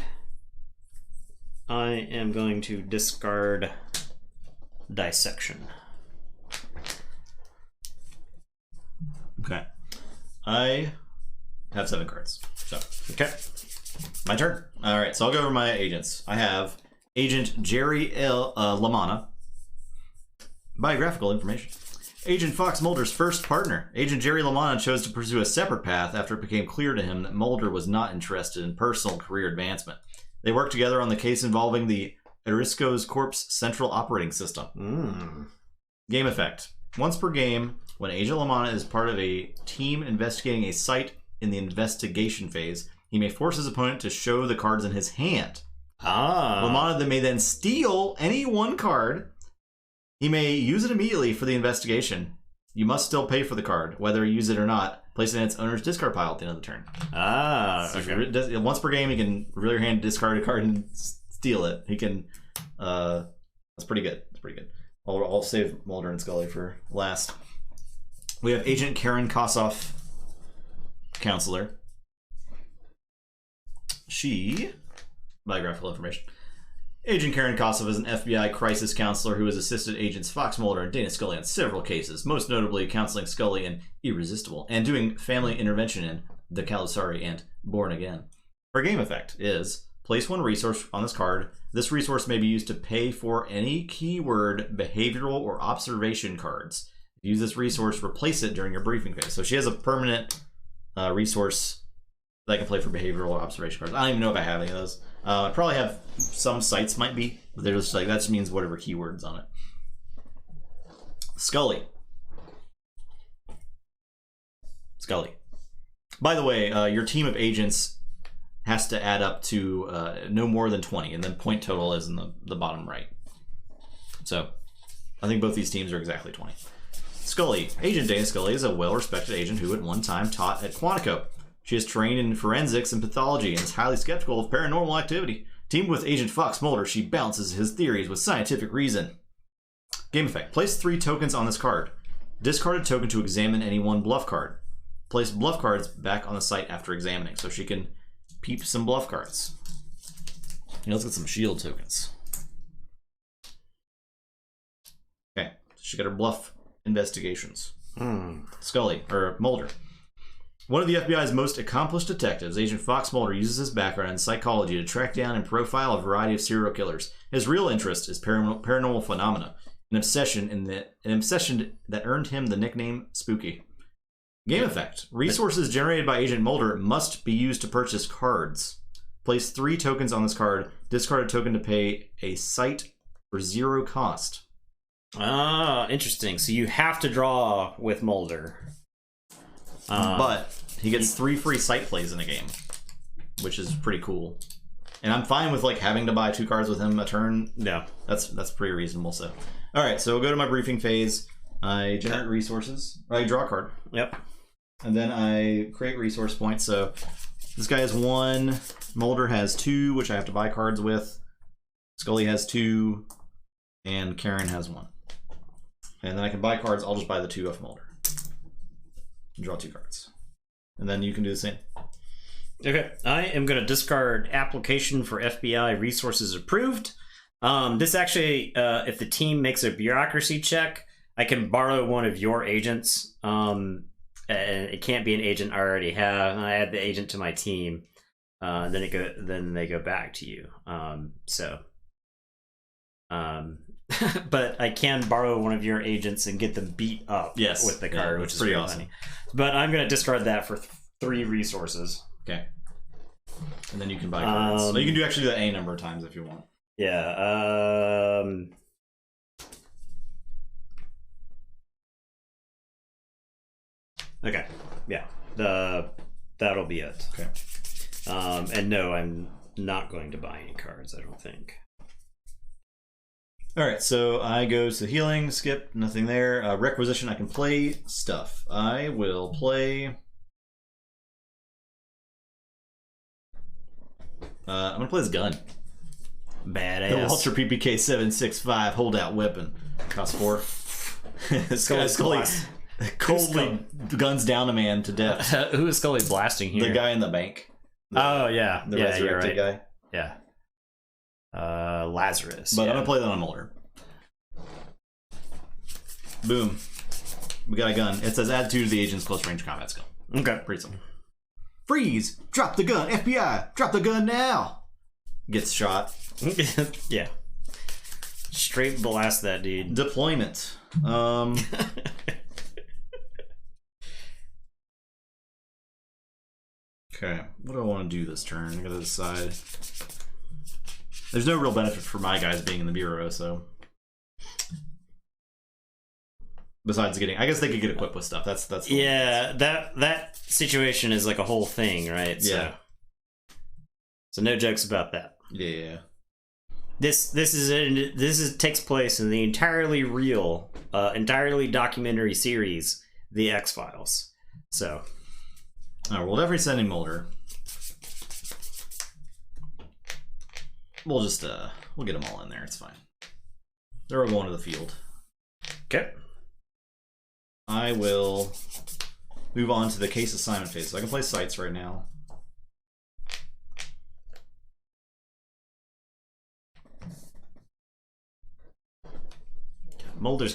I am going to discard Dissection. Okay. I have 7 cards. So, okay. My turn. All right, so I'll go over my agents. I have Agent Jerry L. Lamanna. Biographical information. Agent Fox Mulder's first partner. Agent Jerry Lamanna chose to pursue a separate path after it became clear to him that Mulder was not interested in personal career advancement. They worked together on the case involving the Erisco's Corps Central Operating System. Game effect. Once per game, when Agent Lamanna is part of a team investigating a site in the investigation phase, he may force his opponent to show the cards in his hand. Lamanna may then steal any one card. He may use it immediately for the investigation. You must still pay for the card, whether you use it or not. Place it in its owner's discard pile at the end of the turn. Okay. Once per game, he can reveal your hand, discard a card, and steal it. He can. That's pretty good. That's pretty good. I'll save Mulder and Scully for last. We have Agent Karen Kossoff, counselor. She, biographical information. Agent Karen Kossoff is an FBI crisis counselor who has assisted Agents Fox Mulder and Dana Scully on several cases, most notably counseling Scully in Irresistible and doing family intervention in The Calusari and Born Again. Her game effect is place 1 resource on this card. This resource may be used to pay for any keyword, behavioral, or observation cards. If you use this resource, replace it during your briefing phase. So she has a permanent resource that I can play for behavioral or observation cards. I don't even know if I have any of those. I probably have some sites might be, but they're just like, that just means whatever keywords on it. Scully. By the way, your team of agents has to add up to no more than 20, and then point total is in the bottom right. So I think both these teams are exactly 20. Scully. Agent Dana Scully is a well-respected agent who at one time taught at Quantico. She is trained in forensics and pathology and is highly skeptical of paranormal activity. Teamed with Agent Fox Mulder, she balances his theories with scientific reason. Game effect. Place 3 tokens on this card. Discard a token to examine any one bluff card. Place bluff cards back on the site after examining, so she can peep some bluff cards. Let's get some shield tokens. Okay, she got her bluff investigations. Scully, or Mulder. One of the FBI's most accomplished detectives, Agent Fox Mulder, uses his background in psychology to track down and profile a variety of serial killers. His real interest is paranormal phenomena, an obsession that earned him the nickname Spooky. Game effect. Resources generated by Agent Mulder must be used to purchase cards. Place 3 tokens on this card. Discard a token to pay a site for 0 cost. Interesting. So you have to draw with Mulder. But he gets 3 free site plays in a game, which is pretty cool. And I'm fine with having to buy 2 cards with him a turn. Yeah, that's pretty reasonable. So, all right, so we'll go to my briefing phase. I generate resources. I draw a card. Yep. And then I create resource points. So this guy has 1. Mulder has 2, which I have to buy cards with. Scully has 2, and Karen has 1. And then I can buy cards. I'll just buy the 2 off Mulder. Draw 2 cards. And then you can do the same. Okay, I am going to discard application for FBI resources approved. This actually, if the team makes a bureaucracy check, I can borrow one of your agents. It can't be an agent I already have. I add the agent to my team. Then they go back to you. So But I can borrow one of your agents and get them beat up with the card, which is pretty awesome. Funny. But I'm going to discard that for 3 resources. Okay. And then you can buy cards. So you can actually do that any number of times if you want. Yeah. Okay. Yeah. That'll be it. Okay. And no, I'm not going to buy any cards, I don't think. Alright, so I go to healing, skip, nothing there. Requisition, I can play stuff. I will play... I'm gonna play this gun. Badass. The Walter PPK 765 holdout weapon. Cost 4. Scully coldly guns down a man to death. Who is Scully blasting here? The guy in the bank. The resurrected guy. Yeah. Lazarus. But I'm gonna play that on Mulder. Boom. We got a gun. It says add 2 to the agent's close range combat skill. Okay. Pretty simple. Freeze! Drop the gun! FBI! Drop the gun now! Gets shot. Yeah. Straight blast that dude. Deployment. Okay. What do I want to do this turn? I gotta decide. There's no real benefit for my guys being in the bureau, so. Besides getting, I guess they could get equipped with stuff. That's yeah. That situation is like a whole thing, right? Yeah. So no jokes about that. Yeah. This takes place in the entirely real, entirely documentary series, The X-Files. So. All right, we'll definitely send in Mulder. We'll just we'll get them all in there. It's fine. They're all going to the field. Okay. I will move on to the case assignment phase. So I can play sites right now. Mulder's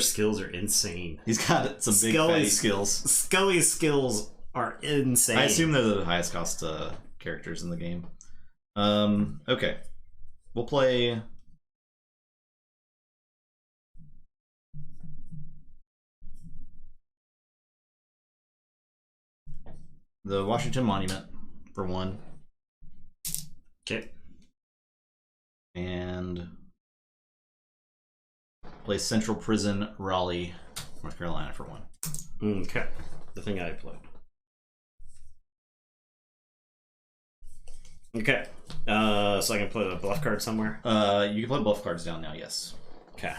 skills are insane. He's got some big fatty skills. Scully's skills are insane. I assume they're the highest cost characters in the game. Okay. We'll play... the Washington Monument, for 1. Okay. And... play Central Prison, Raleigh, North Carolina, for 1. Okay. The thing I played. Okay. So I can play the bluff card somewhere? You can play bluff cards down now, yes. Okay.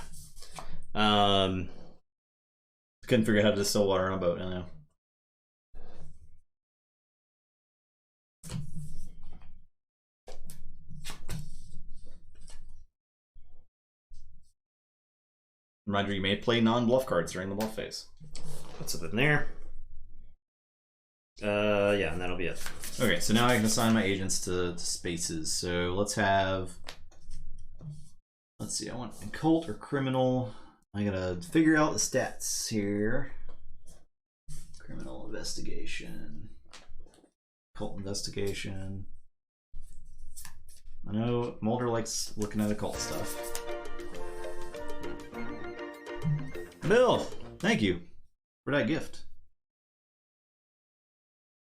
Couldn't figure out how to distill water on a boat, I know. Reminder, you may play non-bluff cards during the bluff phase. What's up in there? Yeah, and that'll be it. Okay, so now I can assign my agents to spaces. So let's see, I want occult or criminal. I gotta figure out the stats here. Criminal investigation. Occult investigation. I know Mulder likes looking at occult stuff. Bill, thank you for that gift.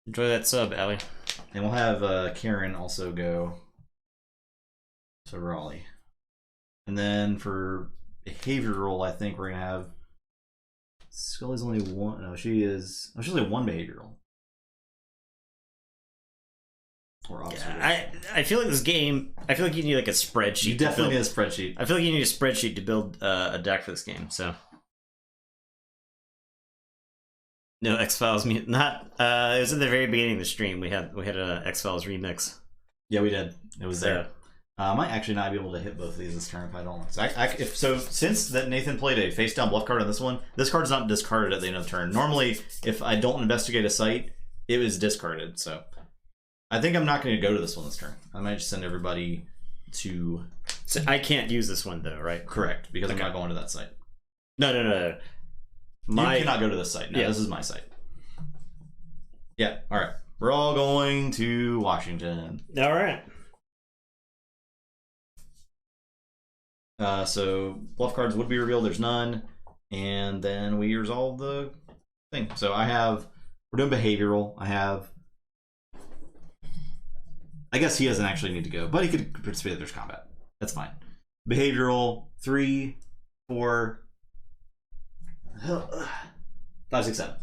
Enjoy that sub, Allie. And we'll have Karen also go to Raleigh. And then for behavioral, I think we're going to have... Scully's only 1. No, she's only 1 behavioral. Or observation. Yeah, I feel like this game... I feel like you need like a spreadsheet. You definitely need a spreadsheet. I feel like you need a spreadsheet to build a deck for this game, so... No X-Files, not. It was at the very beginning of the stream. We had a X-Files remix. Yeah, we did. It was there. I might actually not be able to hit both of these this turn if I don't. So since that Nathan played a face down bluff card on this one, this card's not discarded at the end of the turn. Normally, if I don't investigate a site, it was discarded. So I think I'm not going to go to this one this turn. I might just send everybody to. So I can't use this one though, right? Correct, because I'm not going to that site. No. You cannot go to this site. No, yeah. This is my site. Yeah, alright. We're all going to Washington. Alright. So bluff cards would be revealed. There's none, and then we resolve the thing. So we're doing behavioral. I guess he doesn't actually need to go, but he could participate if there's combat. That's fine. Behavioral 3, 4, 5, 6, 7.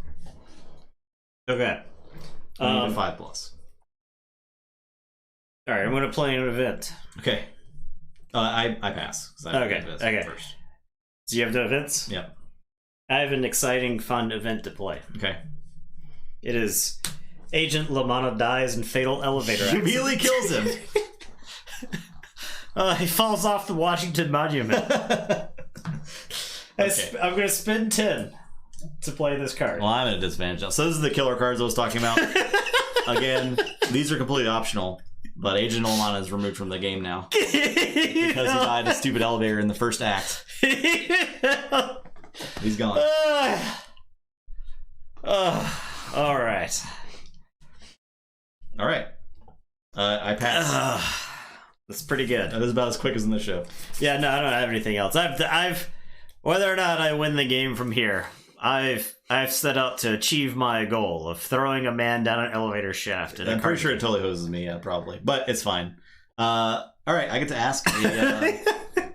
Okay. 5 plus. All right, I'm going to play an event. Okay. I pass. Okay. First. So you have the events? Yep. I have an exciting, fun event to play. Okay. It is Agent Lamanna dies in fatal elevator accident. Immediately kills him. He falls off the Washington Monument. Okay. I'm going to spend 10 to play this card. Well, I'm at a disadvantage now. So this is the killer cards I was talking about. Again, these are completely optional, but Agent Lamanna is removed from the game now because he died in a stupid elevator in the first act. He's gone. All right. All right. I pass. That's pretty good. That is about as quick as in the show. Yeah, no, I don't have anything else. I've whether or not I win the game from here, I've set out to achieve my goal of throwing a man down an elevator shaft. I'm pretty sure it totally hoses me, yeah, probably. But it's fine. All right, I get to ask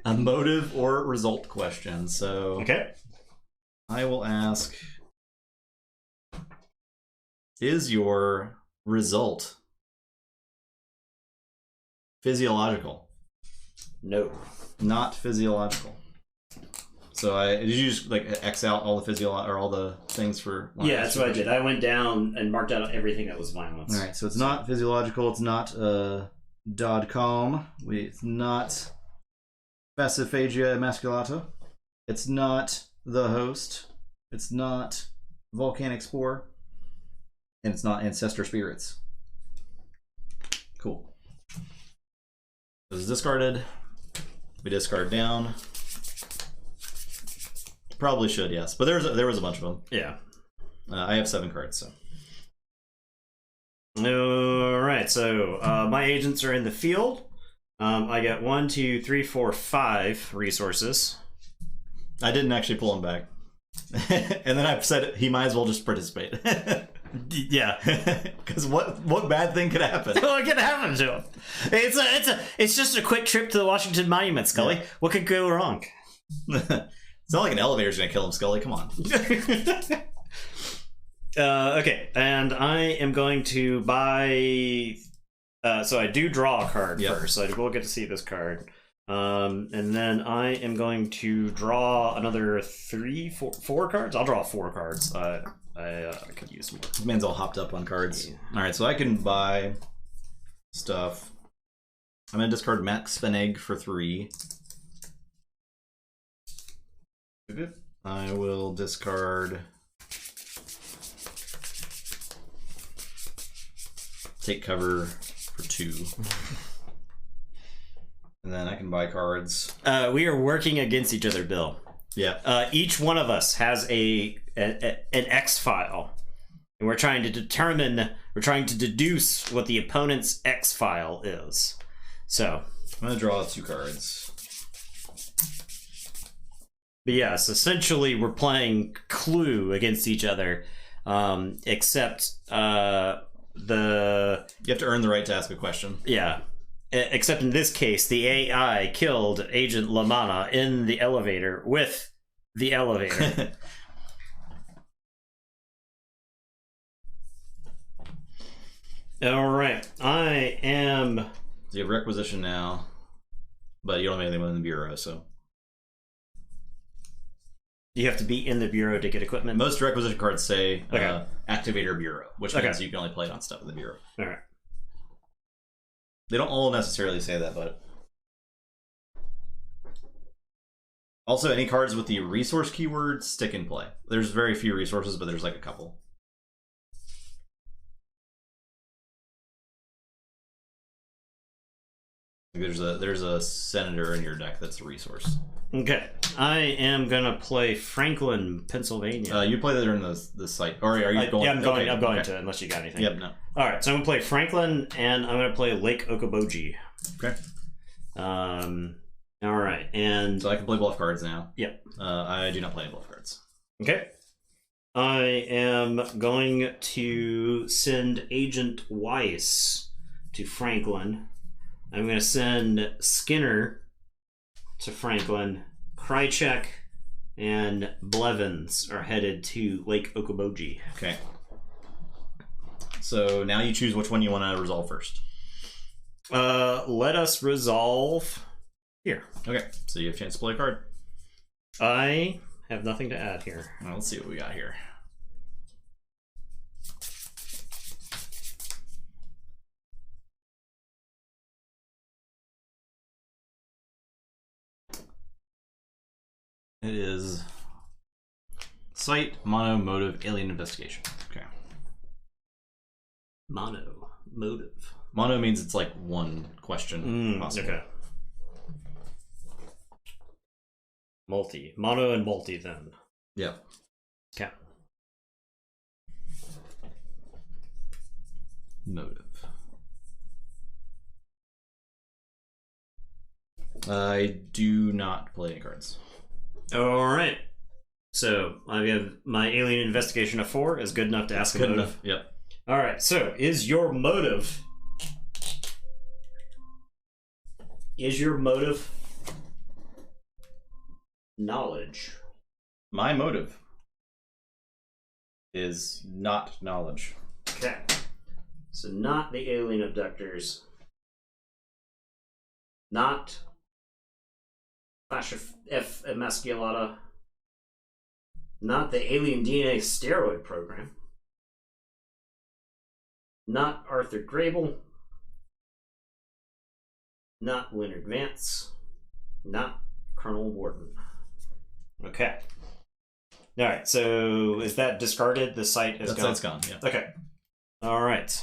a motive or result question. So okay. I will ask, is your result physiological? No. Not physiological. So did you just like X out all the or all the things for? Yeah, that's what I did. I went down and marked out everything that was violence. All right, so it's not physiological. It's not Dodcom. It's not Fasciphagia emasculata. It's not the host. It's not volcanic spore. And it's not ancestor spirits. Cool. This is discarded. We discard down. Probably should, yes. But there was a bunch of them. Yeah. I have 7 cards, so. All right, so my agents are in the field. I got 1, 2, 3, 4, 5 resources. I didn't actually pull him back. And then I've said he might as well just participate. Yeah. Because what bad thing could happen? What could happen to him? It's just a quick trip to the Washington Monument, Scully. Yeah. What could go wrong? It's not like an elevator's gonna kill him, Scully. Come on. Okay, and I am going to buy. So I do draw a card first. So I will get to see this card, and then I am going to draw another 4 cards. I'll draw 4 cards. I could use more. This man's all hopped up on cards. Yeah. All right, so I can buy stuff. I'm gonna discard Max Feneg for 3. I will discard Take Cover for 2. And then I can buy cards. We are working against each other, Bill. Yeah. Each one of us has an X file. And we're trying to deduce what the opponent's X file is. So I'm gonna draw 2 cards. But yes, essentially we're playing Clue against each other, except you have to earn the right to ask a question. Yeah, except in this case, the AI killed Agent Lamanna in the elevator with the elevator. All right, I am. So you have requisition now, but you don't have anything in the bureau, so. You have to be in the bureau to get equipment? Most requisition cards say Activator Bureau, which means you can only play it on stuff in the bureau. All right. They don't all necessarily say that, but... Also, any cards with the resource keyword stick in play. There's very few resources, but there's like a couple. There's a senator in your deck that's a resource. Okay, I am gonna play Franklin, Pennsylvania. You play that during the site, or are you going? Yeah, I'm going. I'm going to, unless you got anything. Yep. No. All right, so I'm gonna play Franklin, and I'm gonna play Lake Okoboji. Okay. And All right, and So I can play bluff cards now. Yep. I do not play any bluff cards. Okay. I am going to send Agent Weiss to Franklin. I'm going to send Skinner to Franklin. Krychek and Blevins are headed to Lake Okoboji. Okay. So now you choose which one you want to resolve first. Let us resolve here. Okay, so you have a chance to play a card. I have nothing to add here. Well, let's see what we got here. It is Sight, Mono, Motive, Alien Investigation. Okay. Mono. Motive. Mono means it's like one question possible. Okay. Multi. Mono and multi then. Yep. Okay. Motive. I do not play any cards. Alright. So, I have my alien investigation of 4 is good enough to ask a motive. Enough. Yep. Alright, so is your motive knowledge? My motive is not knowledge. Okay. So not the alien abductors. Not Fascia F. emasculata. Not the alien DNA steroid program. Not Arthur Grable. Not Leonard Vance. Not Colonel Warden. Okay. Alright, so is that discarded? The site is gone? That's gone, yeah. Okay. Alright.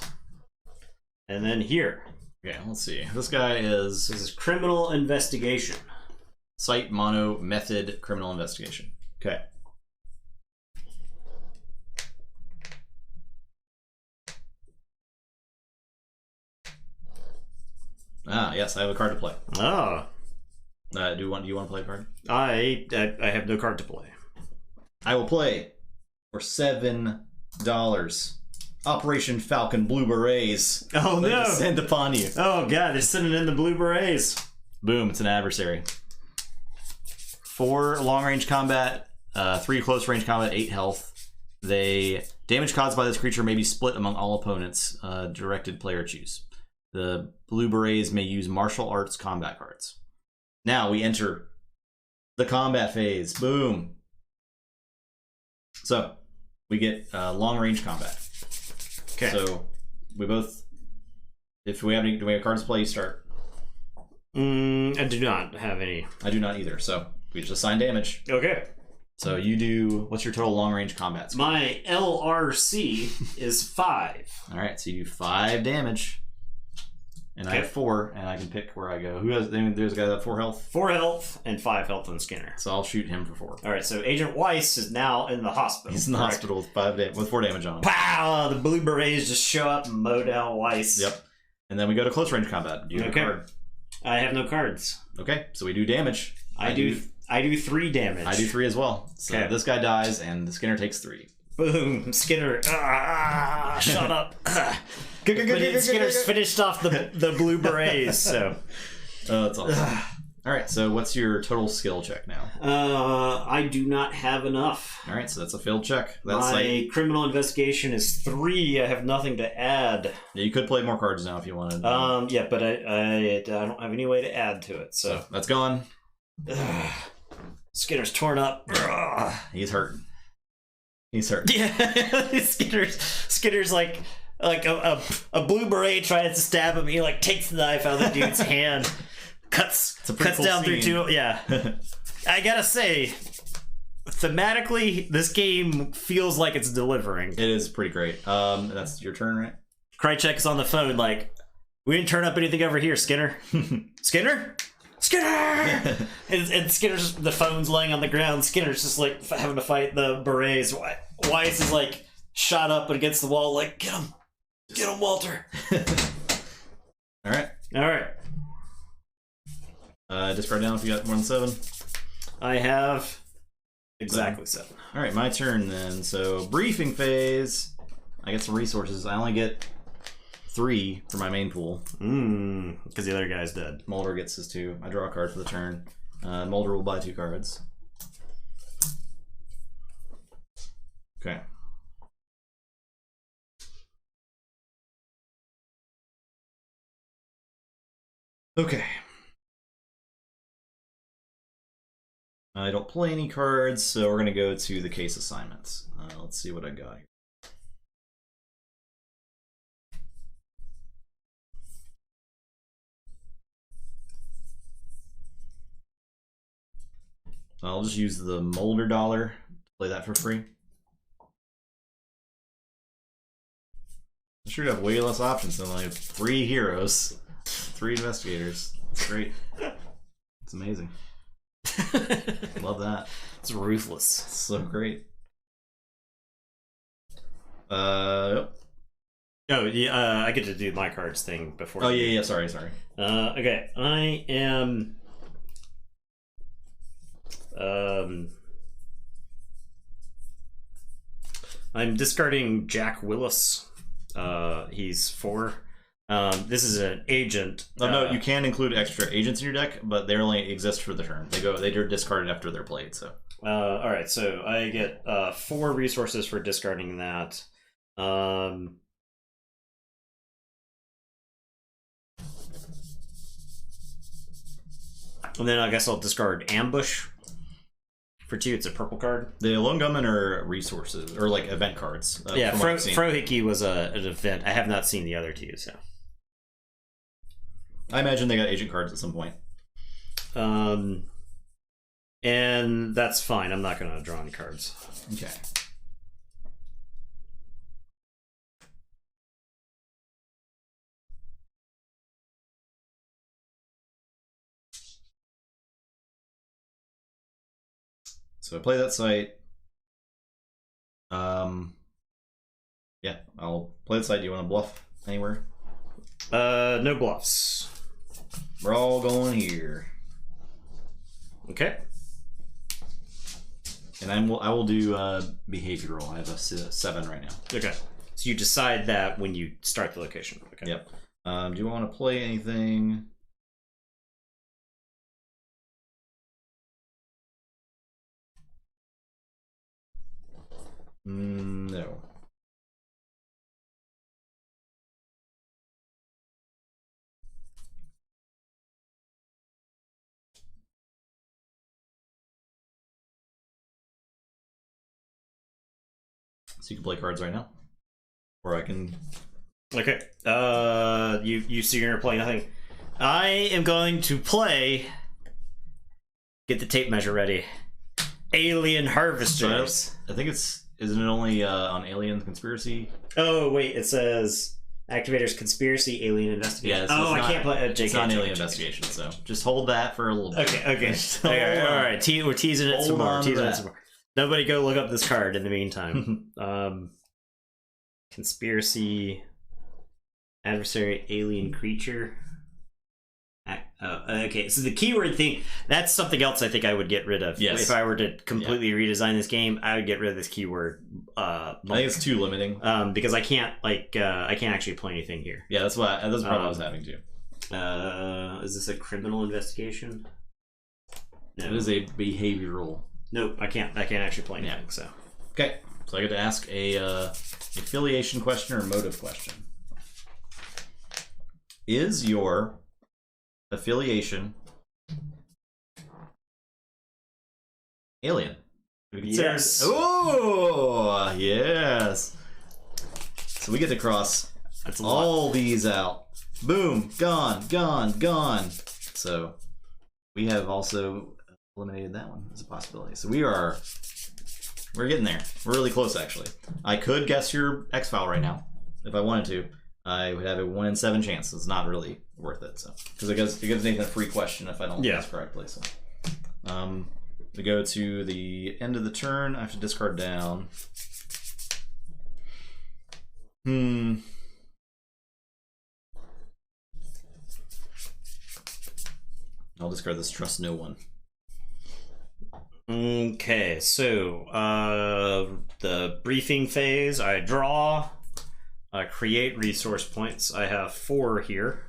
And then here. Okay, let's see. This guy is This is criminal investigation. Sight, Mono, Method, Criminal Investigation. Okay. Ah, yes, I have a card to play. Oh. Do you want to play a card? I have no card to play. I will play for $7. Operation Falcon Blue Berets. Oh no! Descend upon you. Oh god, they're sending in the blue berets. Boom! It's an adversary. 4 long-range combat, 3 close-range combat, 8 health. They damage caused by this creature may be split among all opponents. Directed player choose. The blue berets may use martial arts combat cards. Now we enter the combat phase. Boom! So we get long-range combat. Okay. So we both, if we have any, do we have cards to play? You start. I do not have any. I do not either. So we just assign damage. Okay. So you do. What's your total long range combat skill? My LRC is 5. All right. So you do 5 damage, and I have 4, and I can pick where I go. Who has? There's a guy that has 4 health. 4 health and 5 health on Skinner. So I'll shoot him for 4. All right. So Agent Weiss is now in the hospital. He's in the hospital with 4 damage on him. Pow! The blue berets just show up and mow down Weiss. Yep. And then we go to close range combat. Do you have a card? I have no cards. Okay. So we do damage. I do 3 damage. I do 3 as well. So this guy dies, and the Skinner takes 3. Boom! Skinner. Shut up. Skinner's finished off the blue berets. So. That's awesome. All right. So what's your total skill check now? I do not have enough. All right. So that's a failed check. That's My criminal investigation is 3. I have nothing to add. Yeah, you could play more cards now if you wanted. Yeah, but I don't have any way to add to it. So that's gone. Skinner's torn up. He's hurt. He's hurt. Yeah, Skinner's like a blue beret tries to stab him. He like takes the knife out of the dude's hand, cuts cool down scene. through 2. Yeah, I gotta say, thematically, this game feels like it's delivering. It is pretty great. That's your turn, right? Krychek is on the phone like, we didn't turn up anything over here, Skinner. Skinner? and Skinner's, the phone's laying on the ground. Skinner's just like having to fight the berets. Weiss is like shot up against the wall like, get him, Walter. All right. Discard down if you got more than 7. I have exactly 7. All right, my turn then. So briefing phase. I get some resources. I only get 3 for my main pool. Because the other guy's dead. Mulder gets his 2. I draw a card for the turn. Mulder will buy 2 cards. Okay. Okay. I don't play any cards, so we're going to go to the case assignments. Let's see what I got here. I'll just use the Molder dollar to play that for free. I'm sure you have way less options than like 3 heroes, 3 investigators. It's great. It's amazing. Love that. It's ruthless. It's so great. Oh, yeah, I get to do my cards thing before. Oh, yeah, sorry. Okay, I am... I'm discarding Jack Willis. He's 4. This is an agent. Oh, no, you can include extra agents in your deck, but they only exist for the turn. They're discarded after they're played. So. All right, so I get 4 resources for discarding that. And then I guess I'll discard Ambush for 2. It's a purple card. The Lone Gunmen are resources, or like event cards. Yeah, Frohickey was an event. I have not seen the other 2, so. I imagine they got agent cards at some point. And that's fine. I'm not going to draw any cards. Okay. So I play that site. Yeah, I'll play the site. Do you want to bluff anywhere? No bluffs. We're all going here. Okay. And I will do behavioral. I have a 7 right now. Okay. So you decide that when you start the location. Okay. Yep. Do you want to play anything? No. So you can play cards right now, or I can. Okay. You so you're gonna play nothing. I am going to play. Get the tape measure ready. Alien Harvesters. So I think isn't it only on Alien Conspiracy? Oh wait, it says Activators Conspiracy Alien Investigation. Yeah, so I can't play. It's not Alien Investigation, so just hold that for a little bit. Okay. All right. We're teasing it some more. Nobody go look up this card in the meantime. Conspiracy, adversary, alien creature. Okay, so the keyword thing, that's something else I think I would get rid of. Yes. If I were to completely redesign this game, I would get rid of this keyword. I think it's too limiting. Because I can't actually play anything here. Yeah, that's the problem I was having too. Is this a criminal investigation? No. It is a behavioral. Nope, I can't actually play anything. So. Okay, so I get to ask a affiliation question or motive question. Is your affiliation alien? Yes. Oh, yes. So we get to cross all these out. Boom, gone. So we have also eliminated that one as a possibility. So we're getting there. We're really close, actually. I could guess your X-File right now if I wanted to. I would have a 1 in 7 chance. It's not really worth it, so because it gives Nathan a free question if I don't guess correctly. So, we go to the end of the turn. I have to discard down. I'll discard this trust no one. Okay, so the briefing phase, I draw, create resource points. I have 4 here.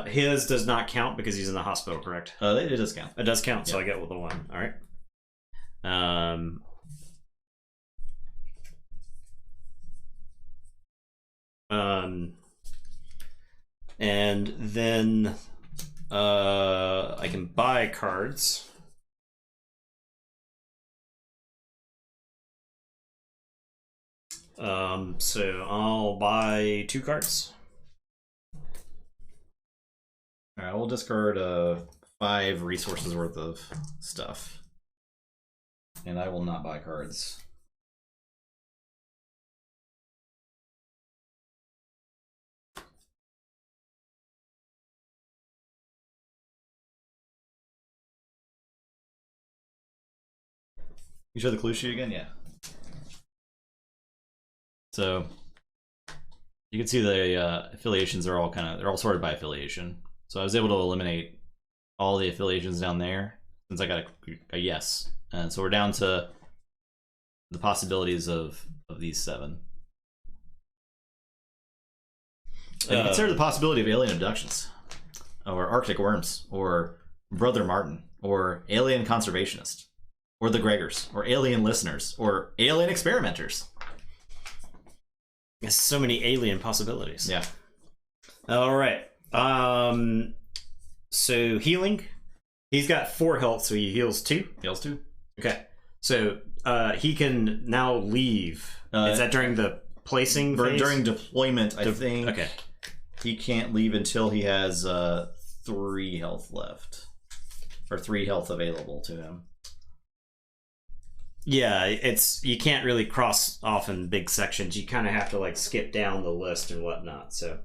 His does not count because he's in the hospital, correct? It does count. It does count, so I get with the 1. All right. And then I can buy cards. So I'll buy 2 cards. All right, we'll discard 5 resources worth of stuff, and I will not buy cards. You show the clue sheet again? Yeah. So you can see the affiliations are all they're all sorted by affiliation. So I was able to eliminate all the affiliations down there since I got a yes. And so we're down to the possibilities of these 7. And consider the possibility of alien abductions, or Arctic worms, or Brother Martin, or alien conservationist, or the Gregors, or alien listeners, or alien experimenters. There's so many alien possibilities. Yeah. All right. So healing. He's got 4 health, so he heals 2. Heals 2. Okay. So he can now leave. Is that during the placing phase? During deployment, I think. Okay. He can't leave until he has 3 health left, or 3 health available to him. Yeah, you can't really cross off in big sections. You kind of have to like skip down the list and whatnot. So.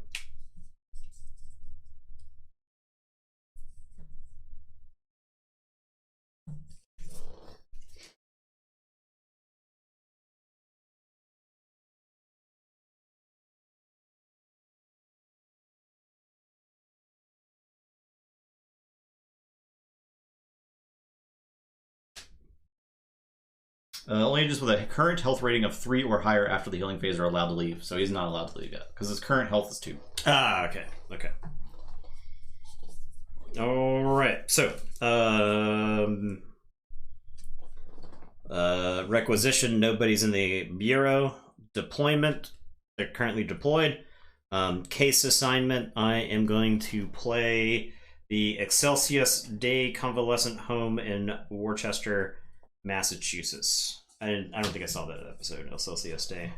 Only agents with a current health rating of 3 or higher after the healing phase are allowed to leave, so he's not allowed to leave yet because his current health is 2. Ah, okay, okay. All right, so requisition. Nobody's in the bureau. Deployment. They're currently deployed. Case assignment. I am going to play the Excelsius Day Convalescent Home in Worcester, Massachusetts. I don't think I saw that episode, Excelsius Day.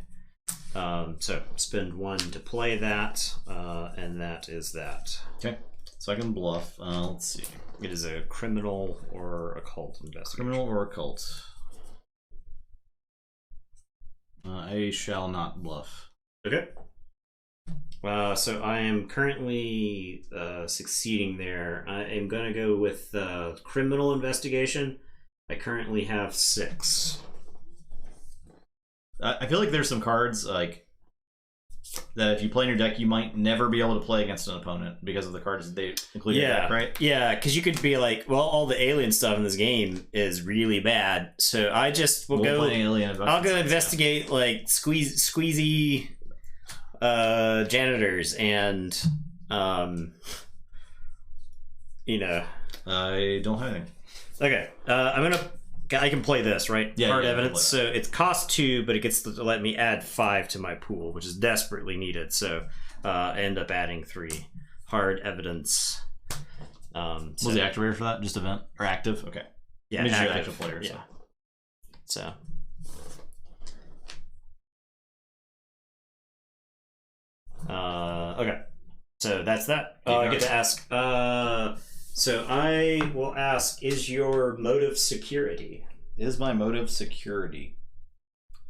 So spend 1 to play that, and that is that. Okay, so I can bluff. Let's see. It is a criminal or occult investigation. Criminal or occult. I shall not bluff. Okay. So I am currently succeeding there. I am going to go with criminal investigation. I currently have 6. I feel like there's some cards like that if you play in your deck, you might never be able to play against an opponent because of the cards they include in your deck, right? Yeah, because you could be like, well, all the alien stuff in this game is really bad, so I just will go. I'll go investigate like squeezy janitors and you know. I don't have anything. Okay, I can play this, right? Yeah, Hard yeah, evidence. So it costs 2, but it gets to let me add 5 to my pool, which is desperately needed. So I end up adding 3 hard evidence. Was the activator for that just event or active? Okay. Yeah, active player. Yeah. So. Okay. So that's that. I get to ask. So I will ask, is your motive security? Is my motive security?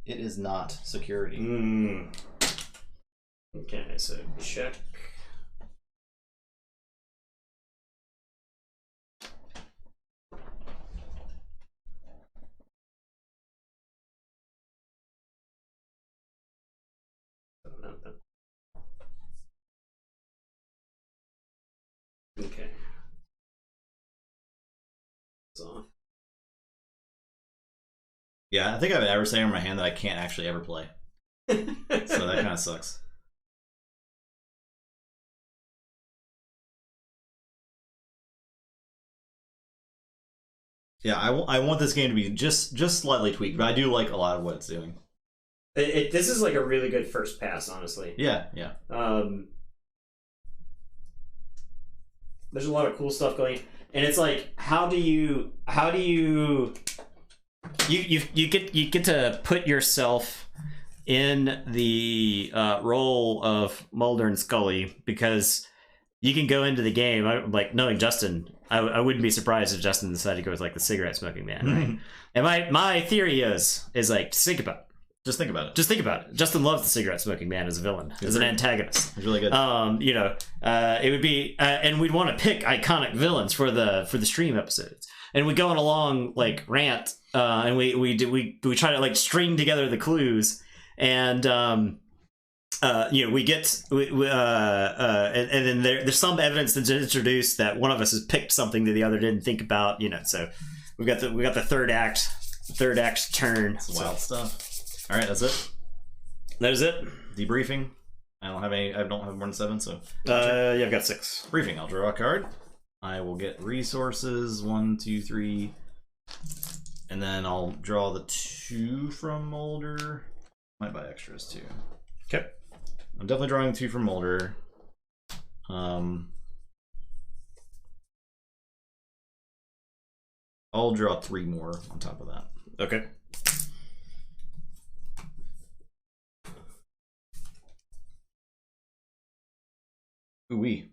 It is not security. Okay, so check. Okay. So. Yeah, I think I have an adversary in my hand that I can't actually ever play. So that kind of sucks. Yeah, I want this game to be just slightly tweaked, but I do like a lot of what it's doing. This is like a really good first pass, honestly. Yeah. There's a lot of cool stuff going, and it's like, how do you get to put yourself in the role of Mulder and Scully, because you can go into the game like knowing Justin. I wouldn't be surprised if Justin decided to go with like the cigarette smoking man, right? And my theory is like, think about it. Just think about it. Just think about it. Justin loves the cigarette smoking man as a villain, as an antagonist. He's really good. It would be, and we'd want to pick iconic villains for the stream episodes, and we go on a long like rant, and we try to like string together the clues, and we get and then there's some evidence that's introduced that one of us has picked something that the other didn't think about, so we got the third act turn. It's wild stuff. All right, that's it. That is it. Debriefing. I don't have more than 7, so. Yeah, I've got 6. Briefing. I'll draw a card. I will get resources 1, 2, 3, and then I'll draw the 2 from Mulder. Might buy extras too. Okay. I'm definitely drawing 2 from Mulder. I'll draw 3 more on top of that. Okay. Ooh-wee.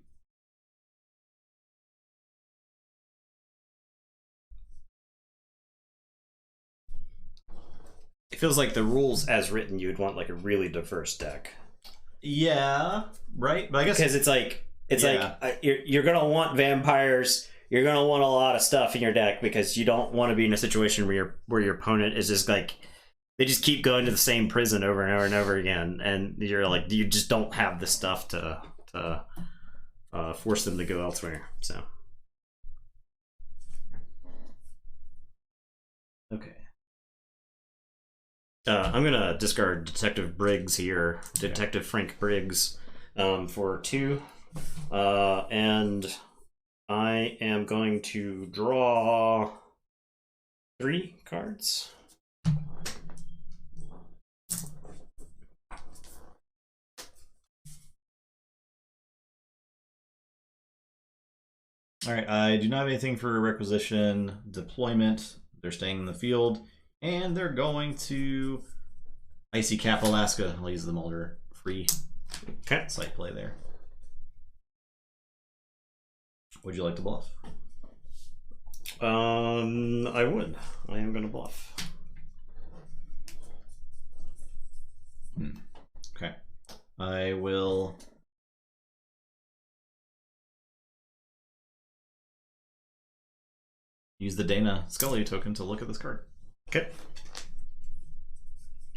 It feels like the rules as written, you would want like a really diverse deck. Yeah, right. But I guess because it's like you're gonna want vampires. You're gonna want a lot of stuff in your deck because you don't want to be in a situation where your opponent is just like, they just keep going to the same prison over and over and over again, and you're like, you just don't have the stuff to force them to go elsewhere. So okay. I'm gonna discard Detective Briggs here, Detective Frank Briggs, for 2, and I am going to draw 3 cards. All right, I do not have anything for requisition, deployment. They're staying in the field, and they're going to Icy Cap, Alaska. I'll use the Mulder free site play there. Would you like to bluff? I would. I am going to bluff. Okay. I will... use the Dana Scully token to look at this card. Okay.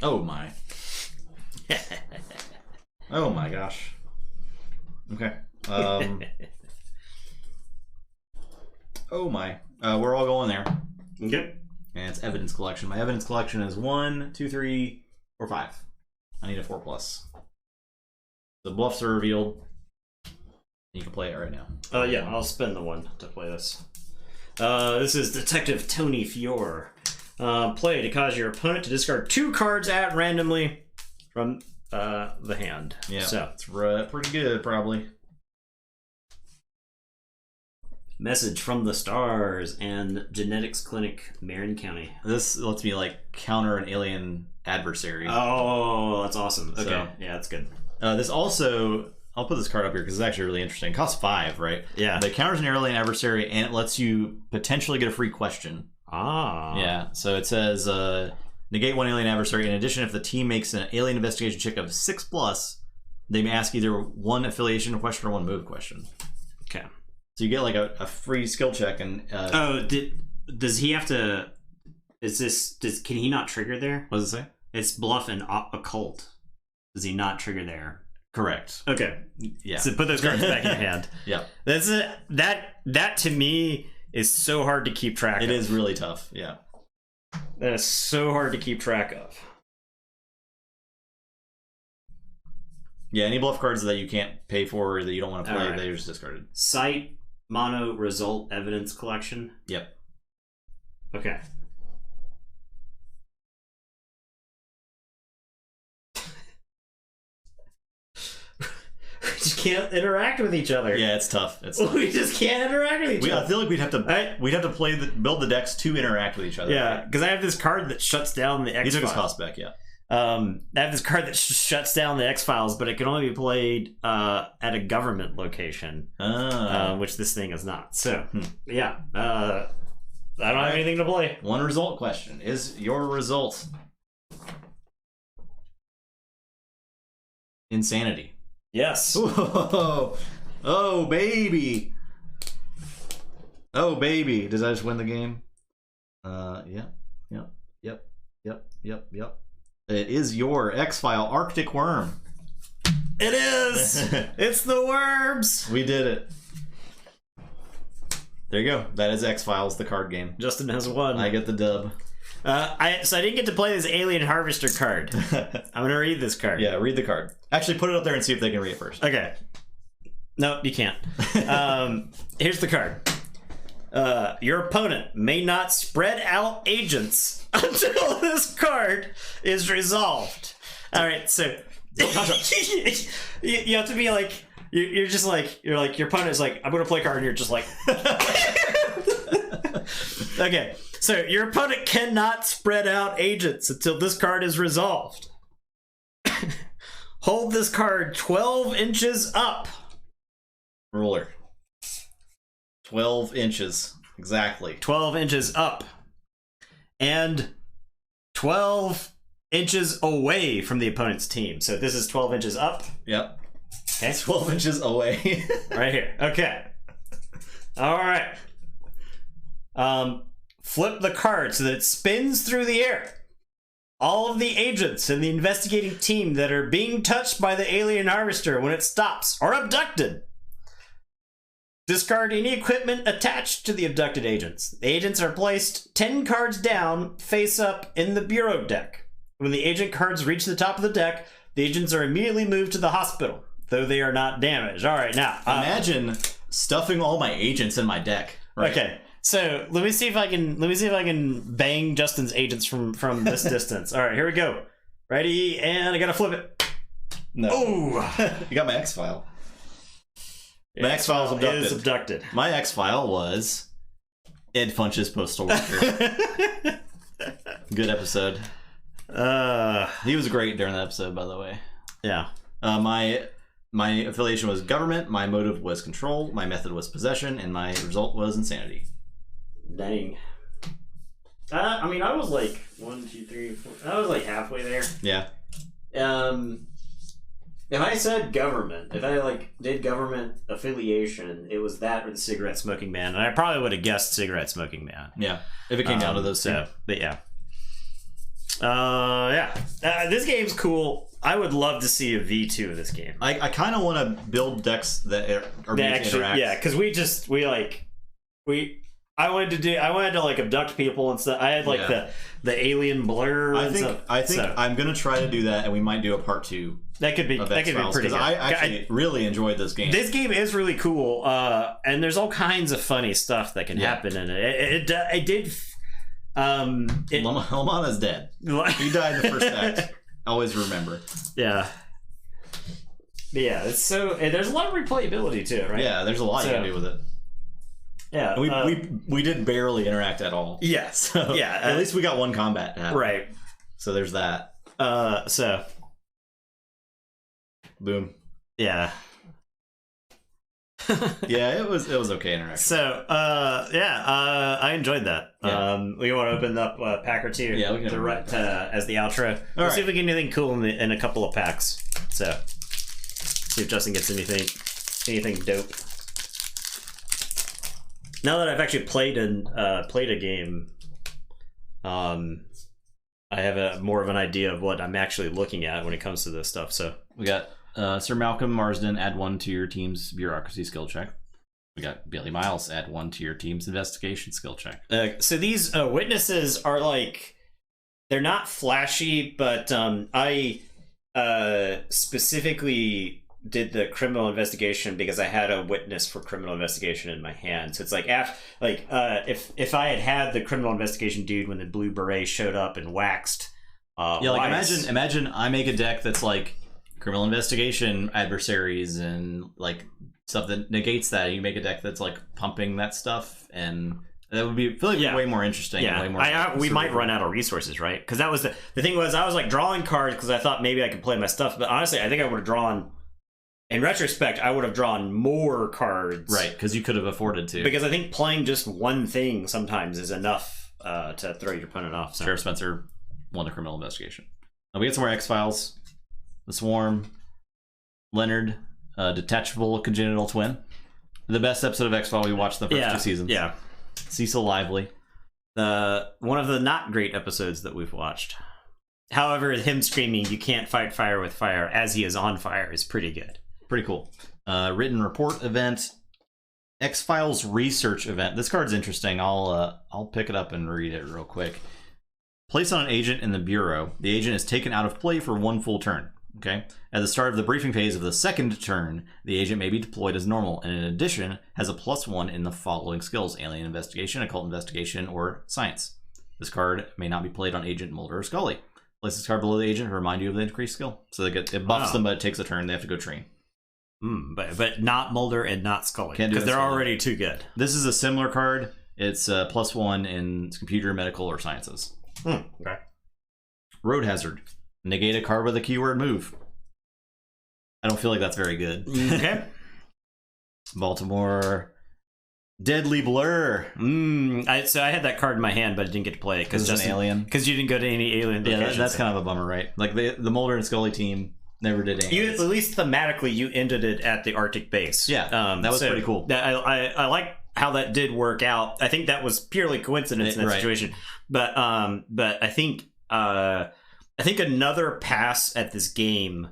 Oh my. Oh my gosh. Okay. Oh my. We're all going there. Okay. And it's evidence collection. My evidence collection is 1, 2, 3, 4, 5. I need a 4+. The bluffs are revealed. You can play it right now. Yeah, I'll spend the 1 to play this. This is Detective Tony Fior. Play to cause your opponent to discard 2 cards at randomly from the hand. Yeah, so it's pretty good, probably. Message from the Stars and Genetics Clinic, Marin County. This lets me like counter an alien adversary. Oh, that's awesome. Okay, So, yeah, that's good. This also, I'll put this card up here because it's actually really interesting. It costs 5, right? Yeah. But it counters an alien adversary and it lets you potentially get a free question. Ah. Yeah. So it says negate 1 alien adversary. In addition, if the team makes an alien investigation check of 6+, they may ask either 1 affiliation question or 1 move question. Okay. So you get like a free skill check and. Does he have to? Can he not trigger there? What does it say? It's bluff and occult. Does he not trigger there? Correct. Okay. Yeah. So put those cards back in your hand. Yeah. That to me is so hard to keep track of. It is really tough, yeah. That is so hard to keep track of. Yeah, any bluff cards that you can't pay for or that you don't want to play, they're just discarded. Site, mono, result, evidence collection. Yep. Okay. We just can't interact with each other. Yeah, it's tough. We just can't interact with each other. I feel like we'd have to build the decks to interact with each other. Yeah, because I have this card that shuts down the X-Files. He took his cost back, yeah. I have this card that shuts down the X-Files, but it can only be played at a government location, which this thing is not. So, yeah, I don't have anything to play. One result question. Is your result insanity? Yes. Whoa. Oh, baby. Oh, baby. Does I just win the game? Yep. It is your X-File Arctic Worm. It is! It's the worms! We did it. There you go. That is X-Files, the card game. Justin has won. I get the dub. So I didn't get to play this Alien Harvester card. I'm gonna read this card. Yeah, read the card. Actually, put it up there and see if they can read it first. Okay. No, you can't. Here's the card. Your opponent may not spread out agents until this card is resolved. All right, so you have to be like you're just like your opponent is like, I'm gonna play a card, and you're just like okay. So your opponent cannot spread out agents until this card is resolved. Hold this card 12 inches up. Ruler. 12 inches. Exactly. 12 inches up. And 12 inches away from the opponent's team. So this is 12 inches up. Yep. Okay. 12 inches away. Right here. Okay. All right. Flip the card so that it spins through the air. All of the agents in the investigating team that are being touched by the alien harvester when it stops are abducted. Discard any equipment attached to the abducted agents. The agents are placed 10 cards down, face up, in the bureau deck. When the agent cards reach the top of the deck, the agents are immediately moved to the hospital, though they are not damaged. All right, now imagine stuffing all my agents in my deck. Right? Okay, so let me see if I can bang Justin's agents from this distance. All right, here we go. Ready, and I gotta flip it. No. Oh, you got my X-File. My X-File is abducted. My X-File was Ed Funch's Postal Worker. Good episode. He was great during that episode, by the way. Yeah. My affiliation was government, my motive was control, my method was possession, and my result was insanity. Dang. I mean, I was like 1, 2, 3, 4. I was like halfway there. Yeah. If I said government, if I like did government affiliation, it was that or the cigarette smoking ban, and I probably would have guessed cigarette smoking ban. Yeah, if it came down to those two. So, but yeah, this game's cool. I would love to see a V2 of this game. I kind of want to build decks that are made to interact. Yeah, because I wanted to like abduct people and stuff. I had like the alien blur. I think I'm gonna try to do that, and we might do a part 2. That could be pretty good. I actually really enjoyed this game. This game is really cool, and there's all kinds of funny stuff that can happen in it. It did. Lamana's dead. He died in the first act. Always remember. Yeah. Yeah, it's so. There's a lot of replayability to it, right? Yeah, there's a lot you can do with it. Yeah, we did barely interact at all. Yeah, so yeah. At least we got one combat to have. Right. So there's that. So. Boom. Yeah. Yeah, it was okay interaction. So I enjoyed that. Yeah. We want to open up a pack or two. Yeah, we can as the outro. Let's see if we get anything cool in a couple of packs. So see if Justin gets anything dope. Now that I've actually played a game, I have more of an idea of what I'm actually looking at when it comes to this stuff. So we got Sir Malcolm Marsden, add 1 to your team's bureaucracy skill check. We got Billy Miles. Add 1 to your team's investigation skill check. So these witnesses are like, they're not flashy, but I specifically did the criminal investigation because I had a witness for criminal investigation in my hand. So it's like, if I had the criminal investigation dude when the blue beret showed up and waxed. Imagine I make a deck that's like criminal investigation, adversaries, and like stuff that negates that. You make a deck that's like pumping that stuff, and that would be way more interesting. Yeah, and way more we might run out of resources, right? Because that was the thing was I was like drawing cards because I thought maybe I could play my stuff, but honestly, I think I would have drawn. In retrospect, I would have drawn more cards. Right, because you could have afforded to. Because I think playing just one thing sometimes is enough to throw your opponent off. So. Sheriff Spencer won the criminal investigation. We get some more X-Files. The Swarm. Leonard. Detachable Congenital Twin. The best episode of X-Files we watched the first 2 seasons. Yeah. Cecil Lively. One of the not great episodes that we've watched. However, him screaming, "You can't fight fire with fire," as he is on fire is pretty good. Pretty cool. Written report event. X-Files research event. This card's interesting. I'll pick it up and read it real quick. Placed on an agent in the bureau. The agent is taken out of play for 1 full turn. Okay. At the start of the briefing phase of the second turn, the agent may be deployed as normal, and in addition has a +1 in the following skills: alien investigation, occult investigation, or science. This card may not be played on agent, Mulder, or Scully. Place this card below the agent to remind you of the increased skill. So it buffs them, but it takes a turn. They have to go train. But not Mulder and not Scully, because they're already too good. This is a similar card. It's +1 in computer, medical, or sciences. Okay. Road hazard. Negate a card with a keyword move. I don't feel like that's very good. Okay. Baltimore. Deadly Blur. So I had that card in my hand, but I didn't get to play it because it's an alien. Because you didn't go to any alien. Yeah, that's kind of a bummer, right? Like the Mulder and Scully team never did aliens. At least thematically, you ended it at the Arctic base. Yeah, that was pretty cool. I like how that did work out. I think that was purely coincidence in that situation. But I think another pass at this game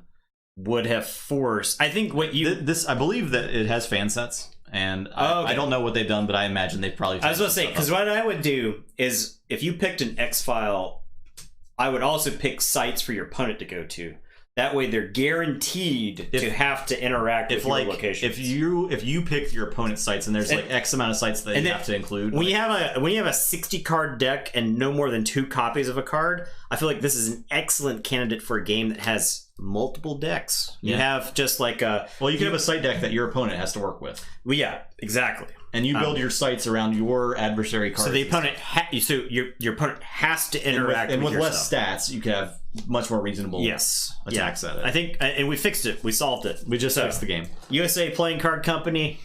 would have forced. I think what you I believe that it has fan sets. And I don't know what they've done, but I imagine they've probably. I was going to say, because what I would do is if you picked an X-File, I would also pick sites for your opponent to go to. That way, they're guaranteed to have to interact with your locations. If you pick your opponent's sites and there's like X amount of sites that you have to include. When you have a 60 card deck and no more than 2 copies of a card, I feel like this is an excellent candidate for a game that has multiple decks. You have just like a... Well, you can have a site deck that your opponent has to work with. Well, yeah, exactly. And you build your sites around your adversary cards. So the opponent, your opponent has to interact and with your less stats, you can have much more reasonable attacks at it. I think, and we fixed it. We solved it. We just fixed the game. USA Playing Card Company,